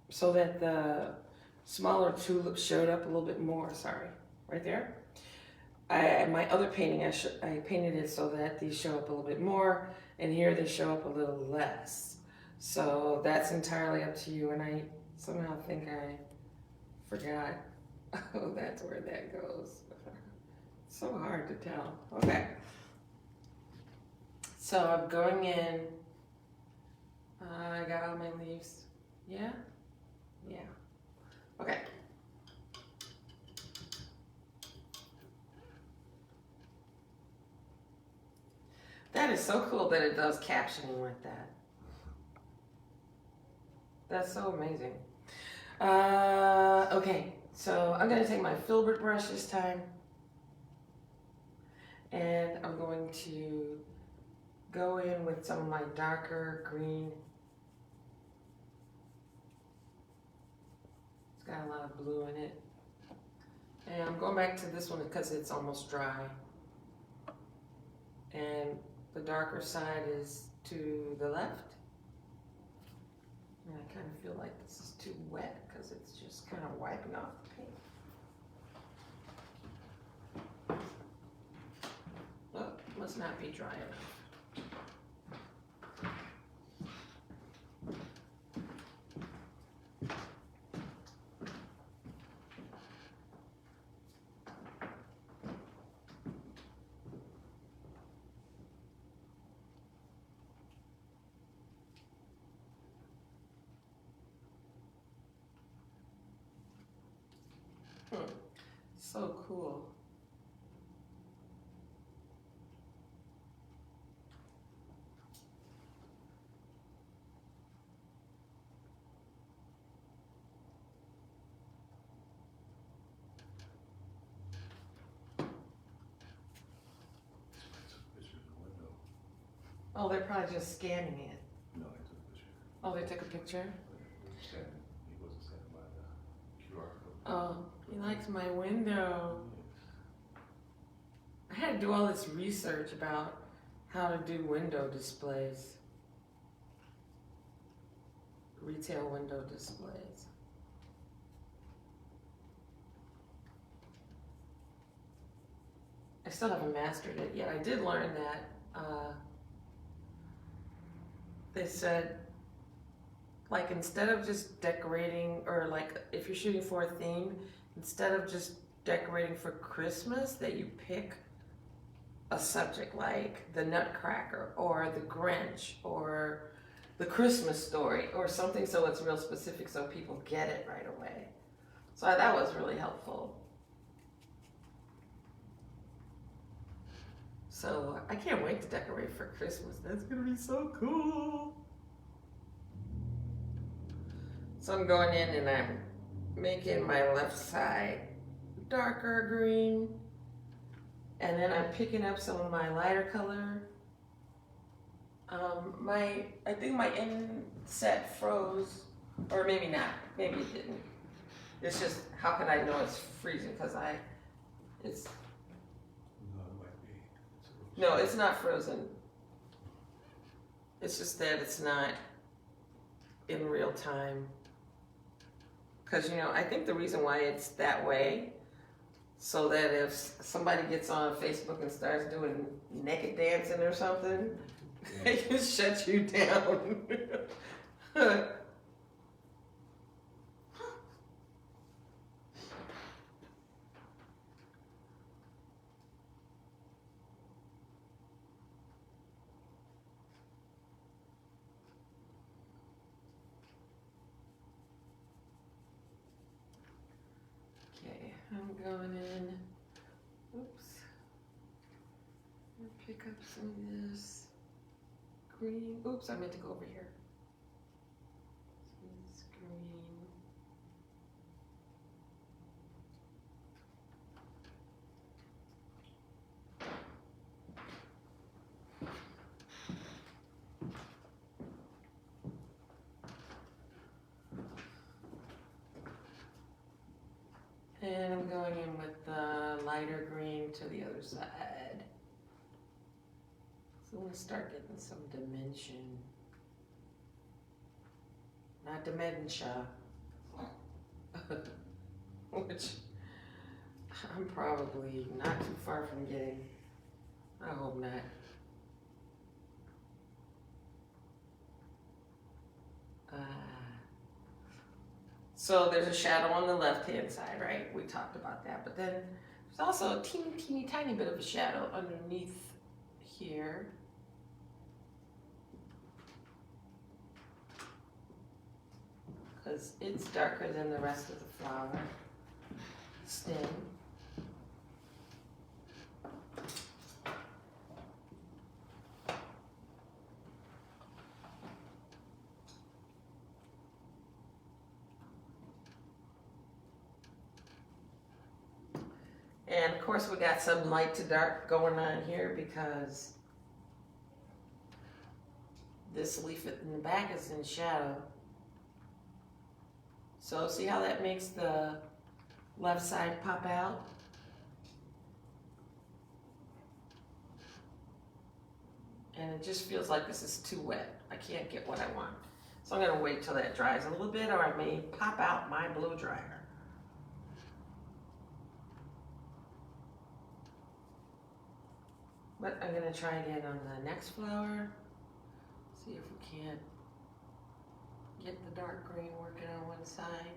S1: so that the smaller tulips showed up a little bit more, sorry, right there. My other painting, I painted it so that these show up a little bit more, and here they show up a little less. So that's entirely up to you, and I somehow think I forgot. Oh, that's where that goes. So hard to tell. Okay. So I'm going in. I got all my leaves. Yeah? Yeah. Okay. That is so cool that it does captioning like that. That's so amazing. Okay, so I'm going to take my filbert brush this time. And I'm going to go in with some of my darker green. got a lot of blue in it. And I'm going back to this one because it's almost dry. And the darker side is to the left. And I kind of feel like this is too wet because it's just kind of wiping off the paint. Oh, must not be dry enough. So cool. Oh, they're probably just scanning it.
S2: No, I took a picture.
S1: Oh, they took a picture?
S2: He wasn't standing by the QR code.
S1: Oh, he likes my window. I had to do all this research about how to do window displays. Retail window displays. I still haven't mastered it yet. I did learn that they said, like, instead of just decorating, or like if you're shooting for a theme, instead of just decorating for Christmas, that you pick a subject like the Nutcracker or the Grinch or the Christmas Story or something, so it's real specific so people get it right away. So that was really helpful. So I can't wait to decorate for Christmas. That's gonna be so cool. So I'm going in and I'm making my left side darker green. And then I'm picking up some of my lighter color. I think my inset froze, or maybe not, maybe it didn't. It's just, how can I know it's freezing? Because it's.
S2: No, it might be.
S1: No, it's not frozen. It's just that it's not in real time. Because, you know, I think the reason why it's that way, so that if somebody gets on Facebook and starts doing naked dancing or something, they can shut you down. Okay, I'm going in. Oops. I'll pick up some of this green. Oops, I meant to go over here. This green. And I'm going in with the lighter green to the other side. So I'm going to start getting some dimension. Not dementia. Which I'm probably not too far from getting. I hope not. So there's a shadow on the left-hand side, right? We talked about that. But then there's also a teeny tiny bit of a shadow underneath here. Because it's darker than the rest of the flower stem. And of course we got some light to dark going on here because this leaf in the back is in shadow. So see how that makes the left side pop out? And it just feels like this is too wet. I can't get what I want. So I'm gonna wait till that dries a little bit, or I may pop out my blow dryer. But I'm gonna try again on the next flower. See if we can't get the dark green working on one side.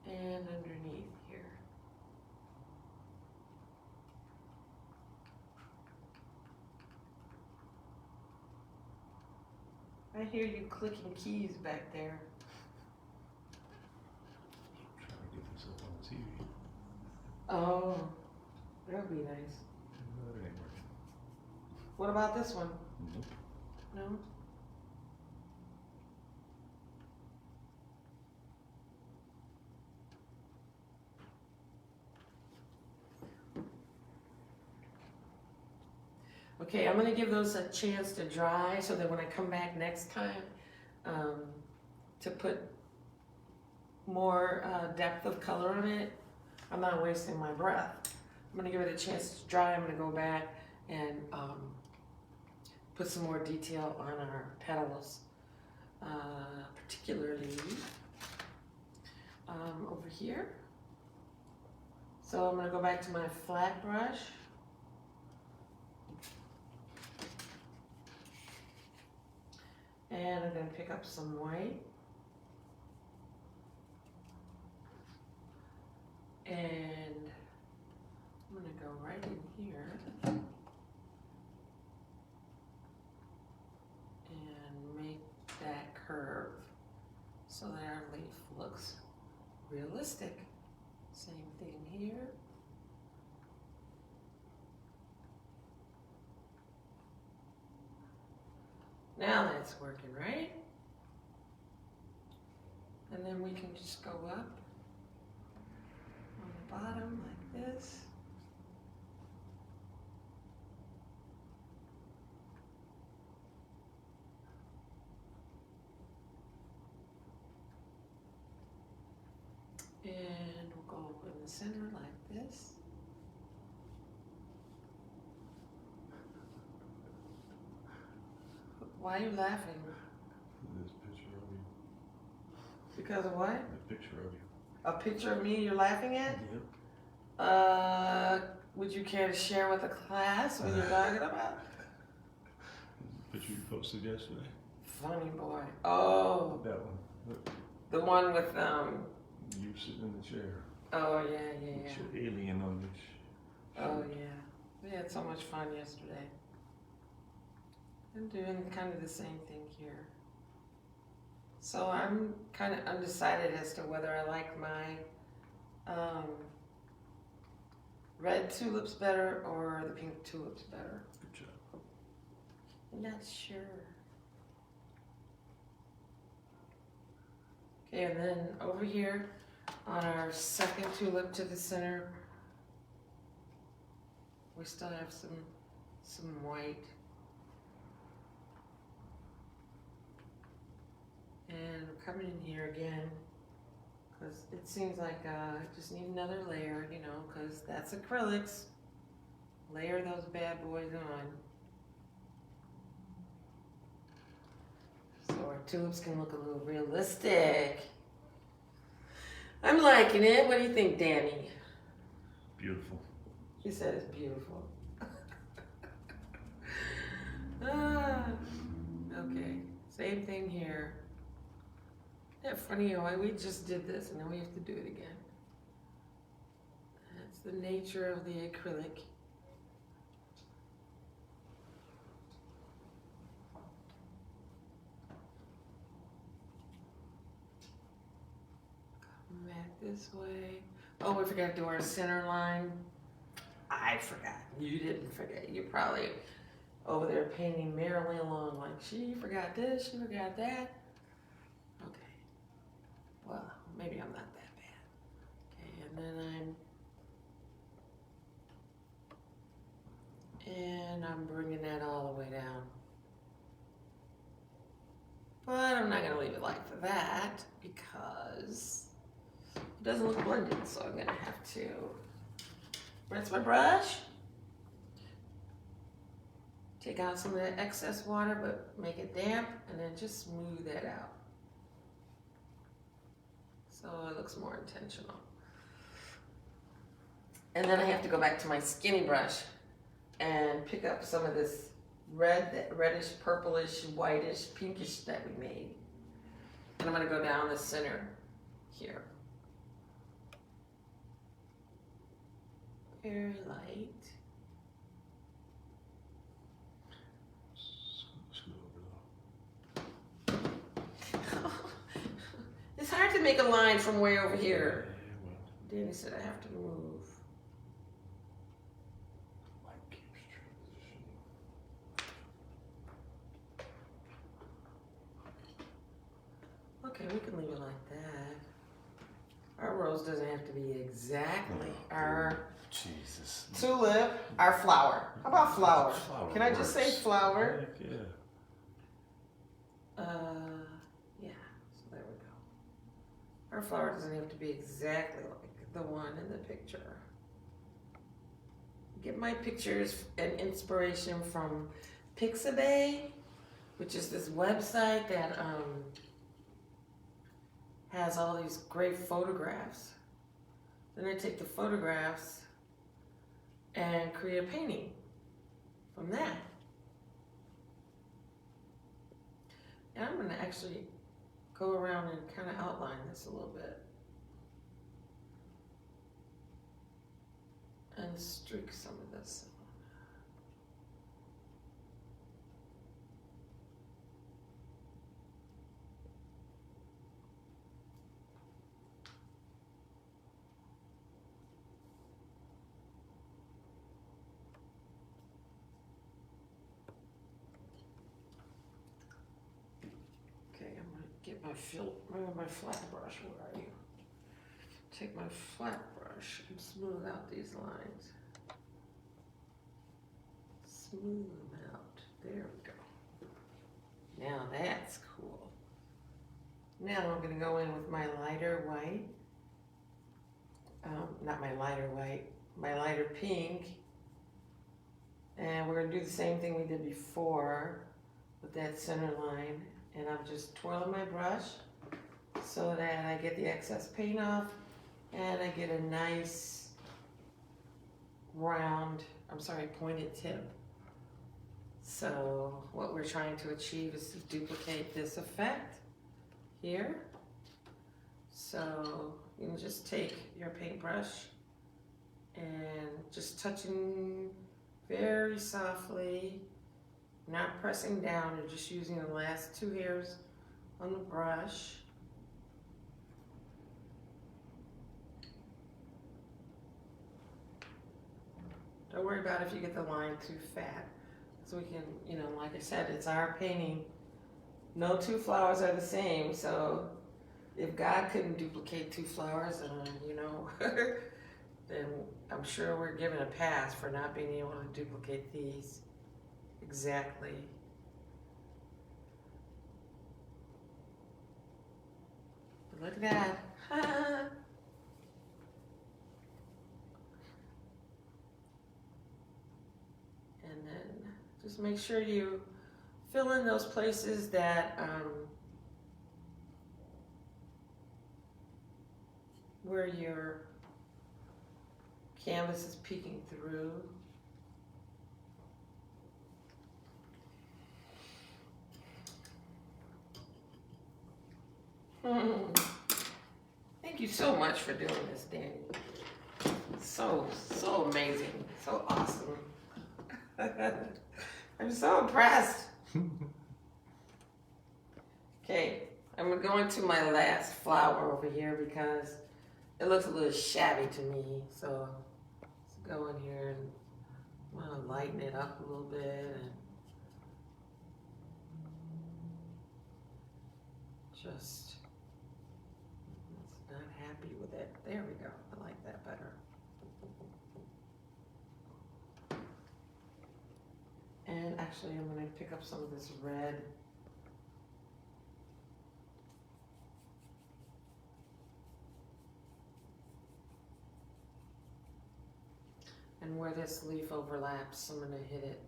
S1: And underneath here. I hear you clicking keys back there.
S2: I'm trying to get this up on the TV.
S1: Oh, that would be nice.
S2: No, it ain't working.
S1: What about this one?
S2: Nope.
S1: No? Okay, I'm gonna give those a chance to dry so that when I come back next time to put more depth of color on it, I'm not wasting my breath. I'm gonna give it a chance to dry. I'm gonna go back and put some more detail on our petals, particularly over here. So I'm gonna go back to my flat brush. And I'm going to pick up some white. And I'm going to go right in here. And make that curve so that our leaf looks realistic. Same thing here. Now that's working, right? And then we can just go up on the bottom like this. And we'll go in the center like this. Why are you laughing?
S2: This picture of you.
S1: Because of what?
S2: The picture of you.
S1: A picture of me you're laughing at?
S2: Yep.
S1: Would you care to share with the class what you're talking about?
S2: The picture you posted yesterday.
S1: Funny boy. Oh.
S2: That one. Look.
S1: The one with
S2: You sitting in the chair.
S1: Oh yeah.
S2: With your alien on your shirt.
S1: Oh yeah. We had so much fun yesterday. I'm doing kind of the same thing here. So I'm kind of undecided as to whether I like my red tulips better or the pink tulips better.
S2: Good job.
S1: I'm not sure. Okay, and then over here on our second tulip to the center, we still have some white. And we're coming in here again because it seems like I just need another layer, you know, because that's acrylics. Layer those bad boys on. So our tulips can look a little realistic. I'm liking it. What do you think, Danny?
S2: Beautiful.
S1: He said it's beautiful. Okay, same thing here. Isn't that funny how we just did this and now we have to do it again. That's the nature of the acrylic. Come back this way. Oh, we forgot to do our center line. I forgot. You didn't forget. You're probably over there painting merrily along like she forgot this, she forgot that. Okay. Well, maybe I'm not that bad. Okay, and then I'm bringing that all the way down. like that because it doesn't look blended. So I'm gonna have to rinse my brush, take out some of that excess water, but make it damp, and then just smooth that out. So it looks more intentional. And then I have to go back to my skinny brush and pick up some of this red, that reddish, purplish, whitish, pinkish that we made. And I'm gonna go down the center here. Very light. It's hard to make a line from way over here. Danny said I have to move. Okay, we can leave it like that. Our rose doesn't have to be exactly our tulip, our flower. How about flower? Can I just say flower?
S2: Heck yeah.
S1: Yeah, so there we go. Our flower doesn't have to be exactly like the one in the picture. Get my pictures and inspiration from Pixabay, which is this website that has all these great photographs. Then I take the photographs and create a painting from that. And I'm gonna actually go around and kind of outline this a little bit. And streak some of this. Get my flat brush, where are you? Take my flat brush and smooth out these lines. Smooth them out. There we go. Now that's cool. Now I'm gonna go in with my lighter white. Not my lighter white, my lighter pink. And we're gonna do the same thing we did before with that center line. And I'm just twirling my brush so that I get the excess paint off and I get a nice round, pointed tip. So what we're trying to achieve is to duplicate this effect here. So you can just take your paintbrush and just touching very softly, not pressing down, you're just using the last two hairs on the brush. Don't worry about if you get the line too fat. So we can, like I said, it's our painting. No two flowers are the same, so if God couldn't duplicate two flowers, then I'm sure we're given a pass for not being able to duplicate these exactly. But look at that. And then just make sure you fill in those places that where your canvas is peeking through. Thank you so much for doing this, Danny. So amazing, so awesome. I'm so impressed. Okay, I'm going to my last flower over here because it looks a little shabby to me. So let's go in here and I'm gonna lighten it up a little bit and just, not happy with it. There we go, I like that better. And actually I'm gonna pick up some of this red And where this leaf overlaps, I'm going to hit it.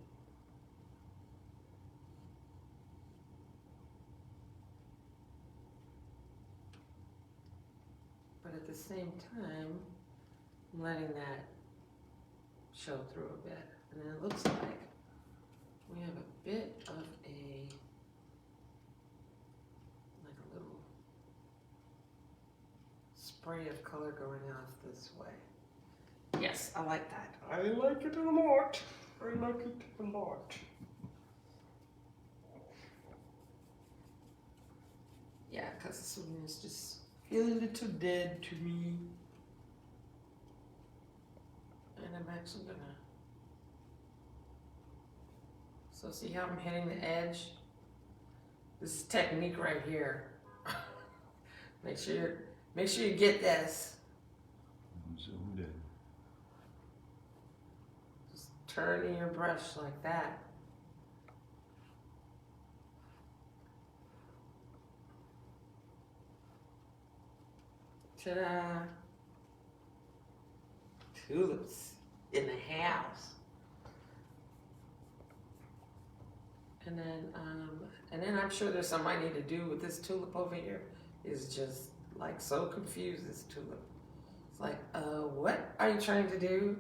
S1: But at the same time, I'm letting that show through a bit. And then it looks like we have a bit of like a little spray of color going off this way. Yes, I like that. I like it a lot. I like it a lot. Yeah, because this one is just feeling a little dead to me. And I'm actually gonna, so see how I'm hitting the edge? This is technique right here. Make sure you get this.
S2: Zoomed in.
S1: Just turning your brush like that. Ta-da! Tulips in the house. And then I'm sure there's something I need to do with this tulip over here. It's just like so confused, this tulip. It's like, what are you trying to do?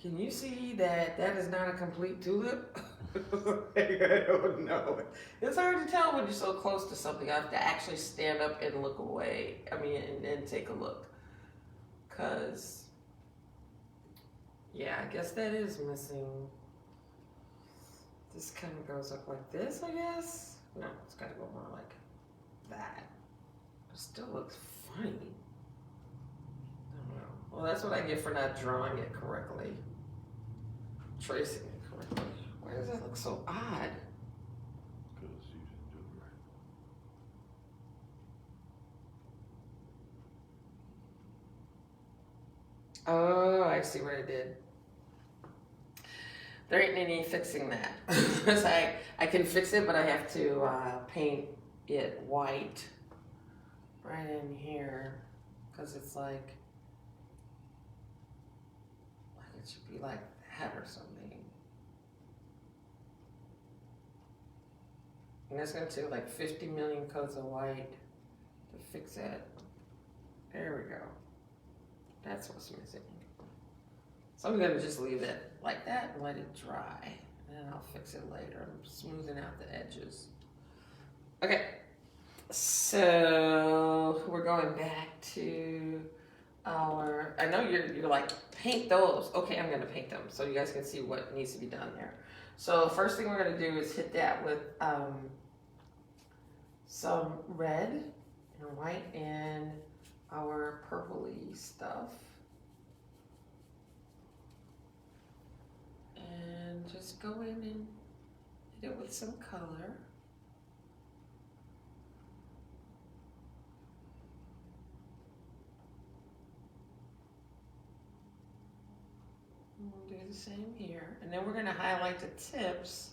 S1: Can you see that that is not a complete tulip? I don't know. It's hard to tell when you're so close to something. I have to actually stand up and look away. I mean, and take a look. Cause, yeah, I guess that is missing. This kind of goes up like this, I guess. No, it's got to go more like that. It still looks funny. I don't know. Well, that's what I get for not drawing it correctly. Tracing it correctly. Why does that look so odd?
S2: Because you didn't do it right.
S1: Oh, I see what I did. There ain't any fixing that. Because I can fix it, but I have to paint it white right in here. Because it's like it should be like that or something. And that's going to take like 50 million coats of white to fix it. There we go. That's what's missing. So I'm going to just leave it like that and let it dry. And then I'll fix it later. I'm smoothing out the edges. Okay. So we're going back to our, I know you're like, paint those. Okay, I'm going to paint them so you guys can see what needs to be done there. So first thing we're going to do is hit that with some red and white and our purpley stuff. And just go in and hit it with some color. And we'll do the same here. And then we're going to highlight the tips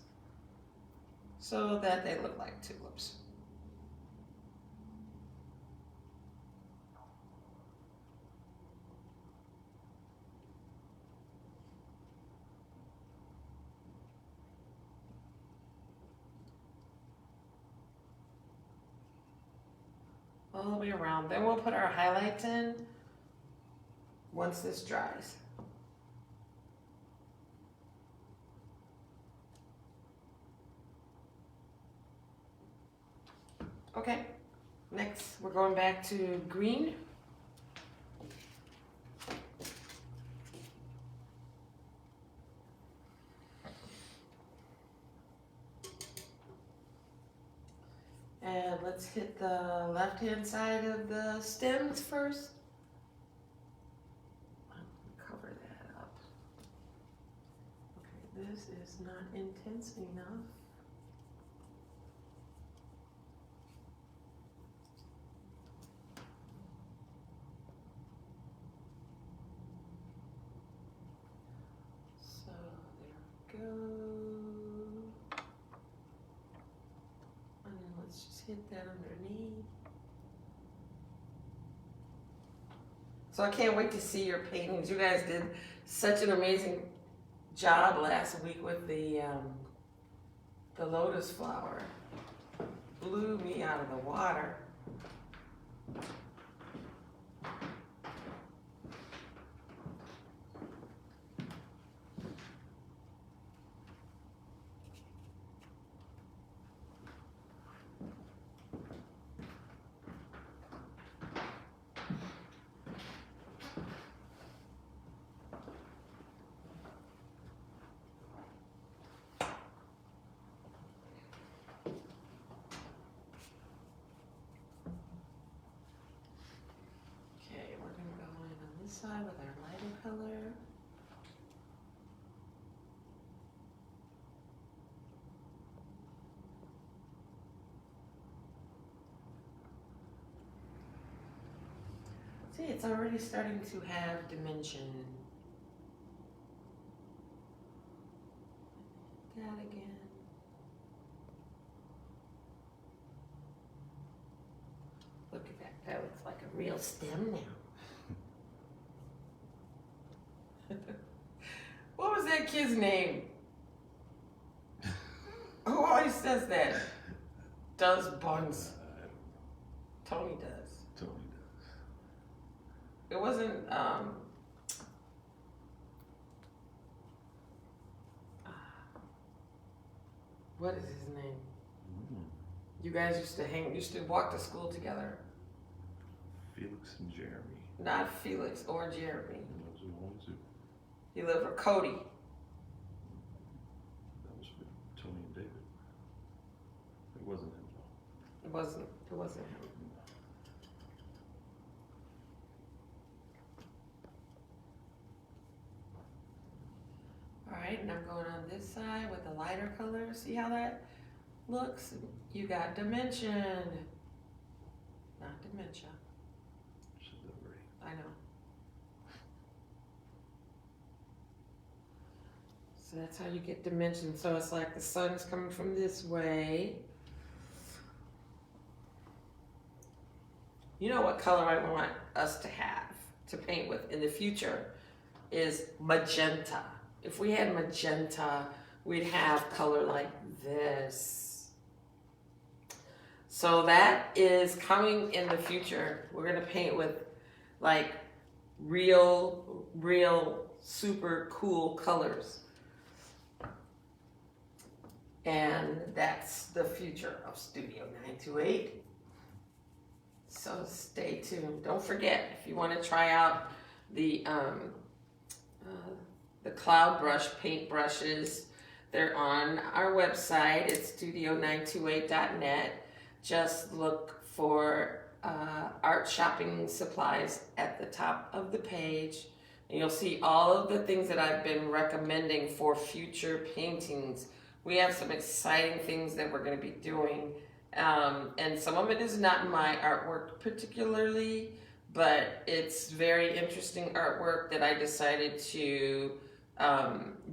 S1: so that they look like tulips. All the way around. Then we'll put our highlights in once this dries. Okay, next we're going back to green. And let's hit the left-hand side of the stems first. Cover that up. Okay, this is not intense enough. So there we go. Hit that underneath. So I can't wait to see your paintings. You guys did such an amazing job last week with the lotus flower. Blew me out of the water. Side with our lighter color. See, it's already starting to have dimension. That again. Look at that. That looks like a real stem now. What was that kid's name? Who always says that? Does buns. Tony does.
S2: Tony does.
S1: It wasn't, what is his name? You guys used to walk to school together.
S2: Felix and Jeremy.
S1: Not Felix or Jeremy.
S2: Those are the ones who.
S1: He lived for Cody.
S2: That was for Tony and David. It wasn't him though.
S1: It wasn't him. All right, and I'm going on this side with the lighter color. See how that looks? You got dimension, not dementia.
S2: Said that right.
S1: I know. So that's how you get dimension. So it's like the sun's coming from this way. You know what color I want us to have, to paint with in the future, is magenta. If we had magenta, we'd have color like this. So that is coming in the future. We're gonna paint with like real super cool colors. And that's the future of Studio 928. So stay tuned. Don't forget, if you want to try out the cloud brush paint brushes, they're on our website. It's studio928.net. Just look for art shopping supplies at the top of the page. And you'll see all of the things that I've been recommending for future paintings. We have some exciting things that we're going to be doing. And some of it is not my artwork particularly, but it's very interesting artwork that I decided to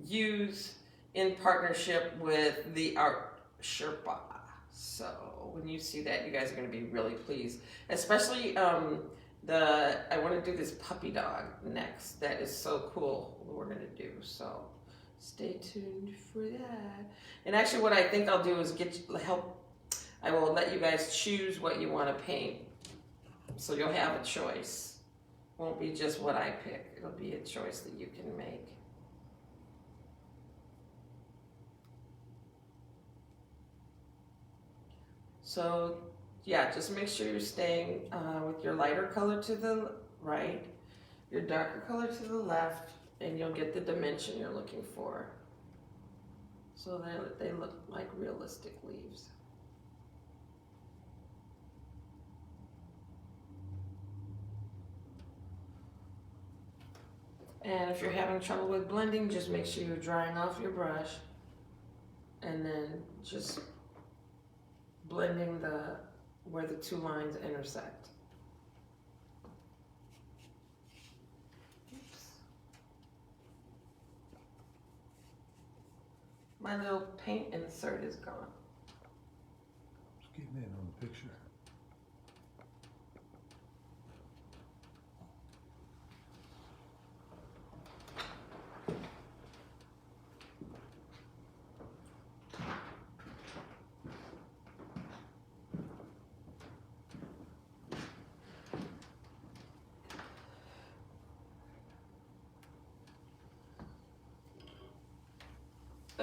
S1: use in partnership with the Art Sherpa. So when you see that, you guys are going to be really pleased. Especially I want to do this puppy dog next. That is so cool what we're going to do. So stay tuned for that. And actually what I think I'll do is I will let you guys choose what you want to paint. So you'll have a choice. Won't be just what I pick. It'll be a choice that you can make. So yeah, just make sure you're staying with your lighter color to the right, your darker color to the left, and you'll get the dimension you're looking for. So they look like realistic leaves. And if you're having trouble with blending, just make sure you're drying off your brush and then just blending where the two lines intersect. Oops. My little paint insert is gone.
S2: Just getting in on the picture.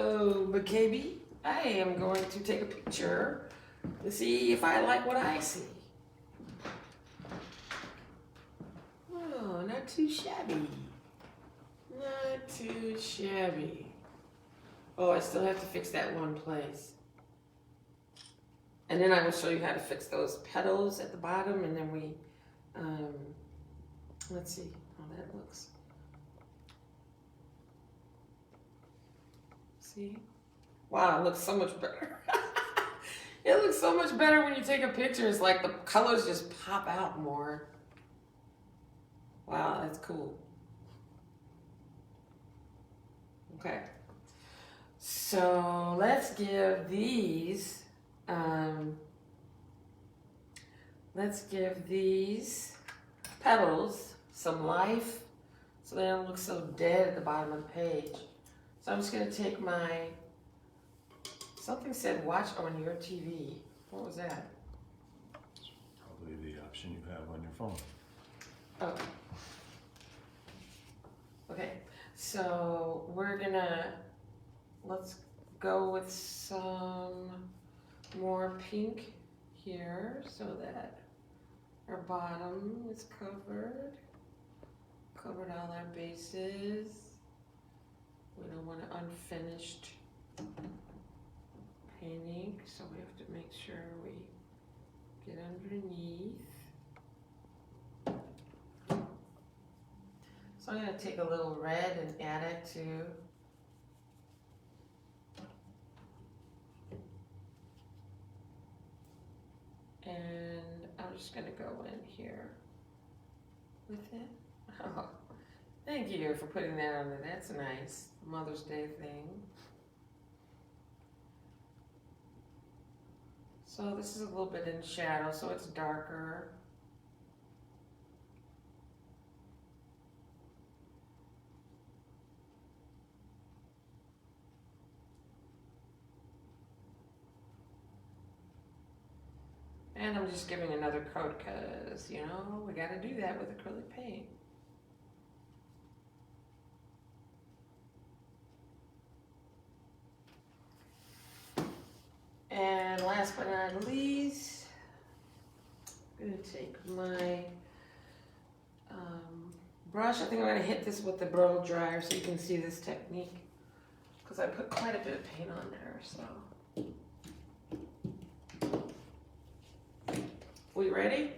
S1: Oh, but KB, I am going to take a picture to see if I like what I see. Oh, not too shabby. Not too shabby. Oh, I still have to fix that one place. And then I will show you how to fix those petals at the bottom, and then we, let's see how that looks. See? Wow, it looks so much better. It looks so much better when you take a picture. It's like the colors just pop out more. Wow, that's cool. Okay. So let's give these, petals some life so they don't look so dead at the bottom of the page. So I'm just going to take my, something said watch on your TV. What was that?
S2: Probably the option you have on your phone.
S1: Oh. Okay, so we're gonna, let's go with some more pink here so that our bottom is covered. Covered all our bases. We don't want an unfinished painting, so we have to make sure we get underneath. So I'm going to take a little red and add it to and I'm just going to go in here with it. Oh, thank you for putting that on there. That's nice. Mother's Day thing. So this is a little bit in shadow, so it's darker. And I'm just giving another coat because, you know, we got to do that with acrylic paint. And last but not least, I'm going to take my brush. I think I'm going to hit this with the blow dryer so you can see this technique because I put quite a bit of paint on there. So, we ready?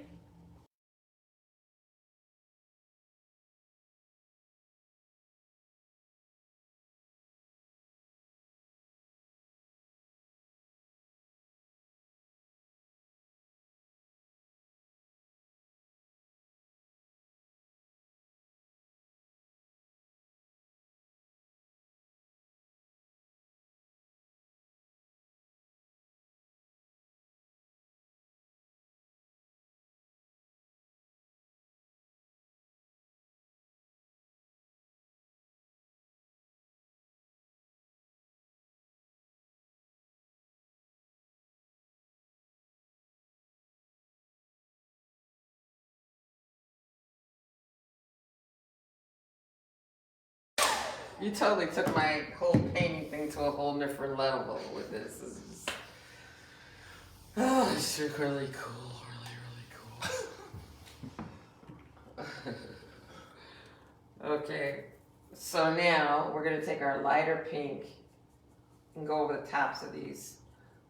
S1: You totally took my whole painting thing to a whole different level with this. This is, oh, it's really cool, really, really cool. Okay, so now we're gonna take our lighter pink and go over the tops of these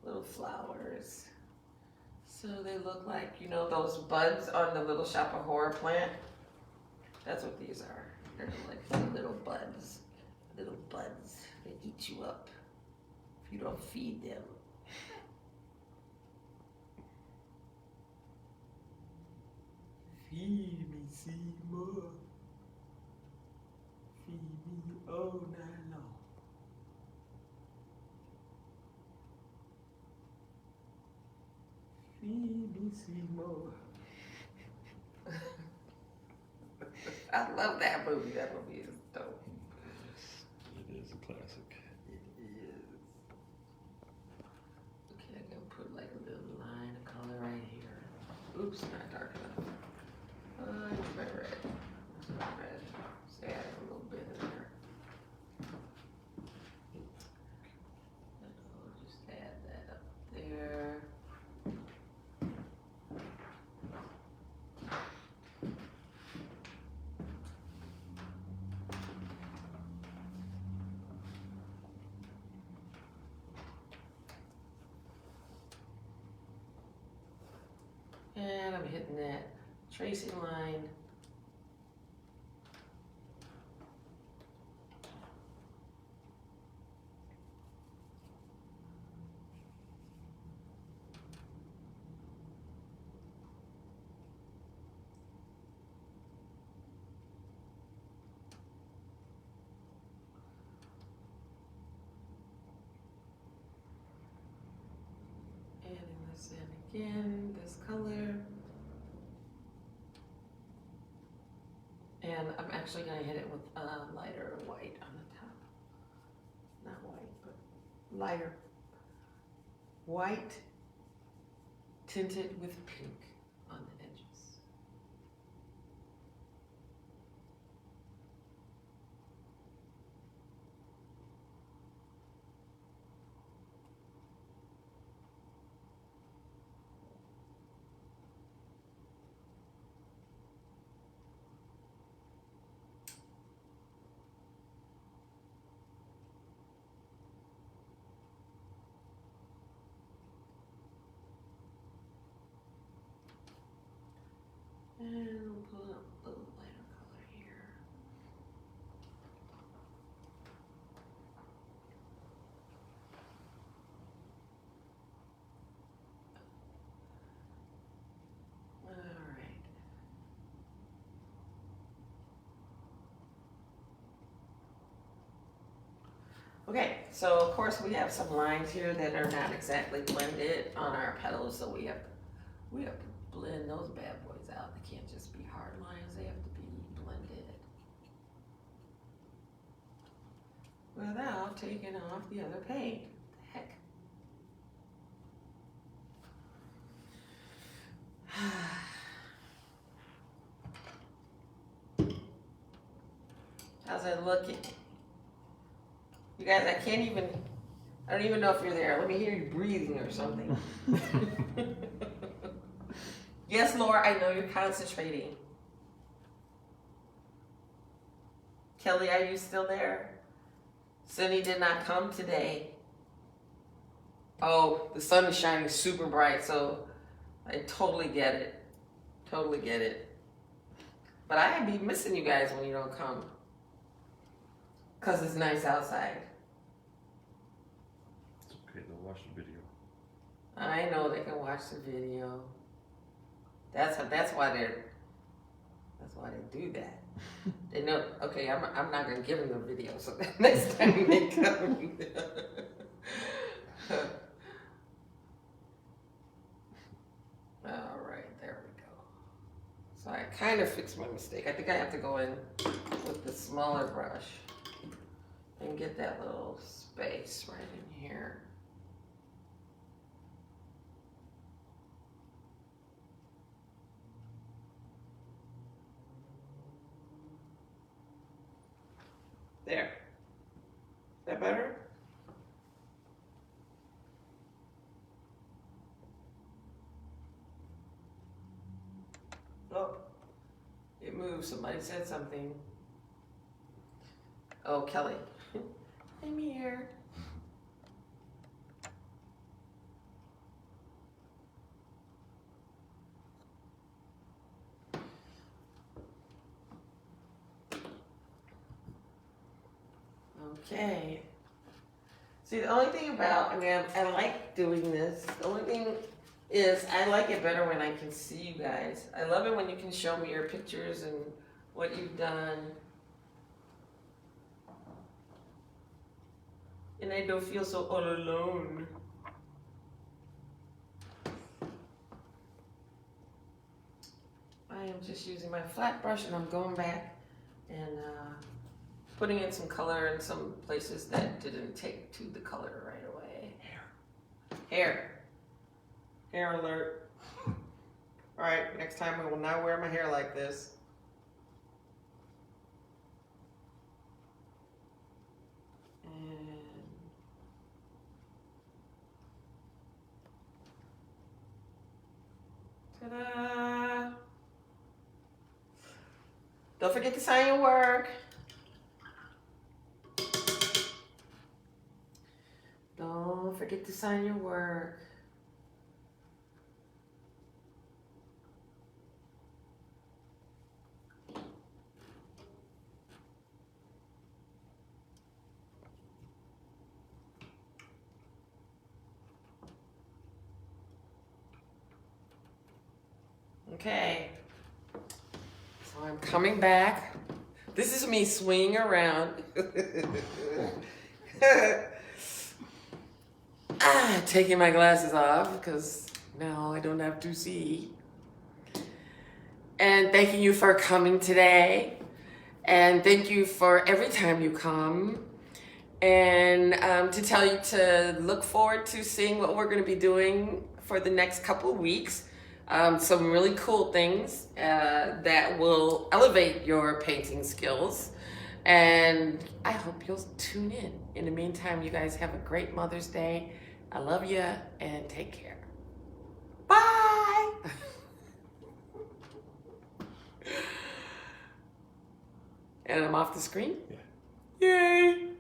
S1: little flowers. So they look like, you know, those buds on the Little Shop of Horror plant? That's what these are. They're like little buds. Little buds. They eat you up if you don't feed them. Feed me, Seymour. Feed me all night long. Feed me, Seymour. I love that movie. That movie is dope.
S2: It is a classic.
S1: It is. Okay, I'm gonna put like a little line of color right here. Oops, not dark enough. It's my red. It's my red. Just add a little bit in there. And I'm hitting that tracing line. Adding this in again, this color. And I'm actually going to hit it with a lighter white on the top. Not white, but lighter white tinted with pink on the edges. And we'll pull up a little lighter color here. All right. Okay, so of course we have some lines here that are not exactly blended on our petals, so we have to blend those bad boys out. They can't just be hard lines, they have to be blended without taking off the other paint. The heck. How's it looking? You guys, I don't even know if you're there. Let me hear you breathing or something. Yes, Laura, I know you're concentrating. Kelly, are you still there? Cindy did not come today. Oh, the sun is shining super bright, so I totally get it. Totally get it. But I'd be missing you guys when you don't come. Because it's nice outside.
S2: It's okay, they'll watch the video.
S1: I know they can watch the video. That's why they do that. They know. Okay, I'm not gonna give them the video. So next time they come. All right, there we go. So I kind of fixed my mistake. I think I have to go in with the smaller brush and get that little space right in here. There. Is that better? Oh, it moved. Somebody said something. Oh, Kelly. I'm here. Okay. See, the only thing about, I like doing this. The only thing is I like it better when I can see you guys. I love it when you can show me your pictures and what you've done. And I don't feel so all alone. I am just using my flat brush and I'm going back and putting in some color in some places that didn't take to the color right away. Hair alert. All right, next time I will not wear my hair like this. And ta-da! Don't forget to sign your work. Don't forget to sign your work. Okay. So I'm coming back. This is me swinging around. Taking my glasses off because now I don't have to see. And thanking you for coming today. And thank you for every time you come. And to tell you to look forward to seeing what we're going to be doing for the next couple of weeks. Some really cool things that will elevate your painting skills. And I hope you'll tune in. In the meantime, you guys have a great Mother's Day. I love you and take care. Bye! And I'm off the screen?
S2: Yeah.
S1: Yay!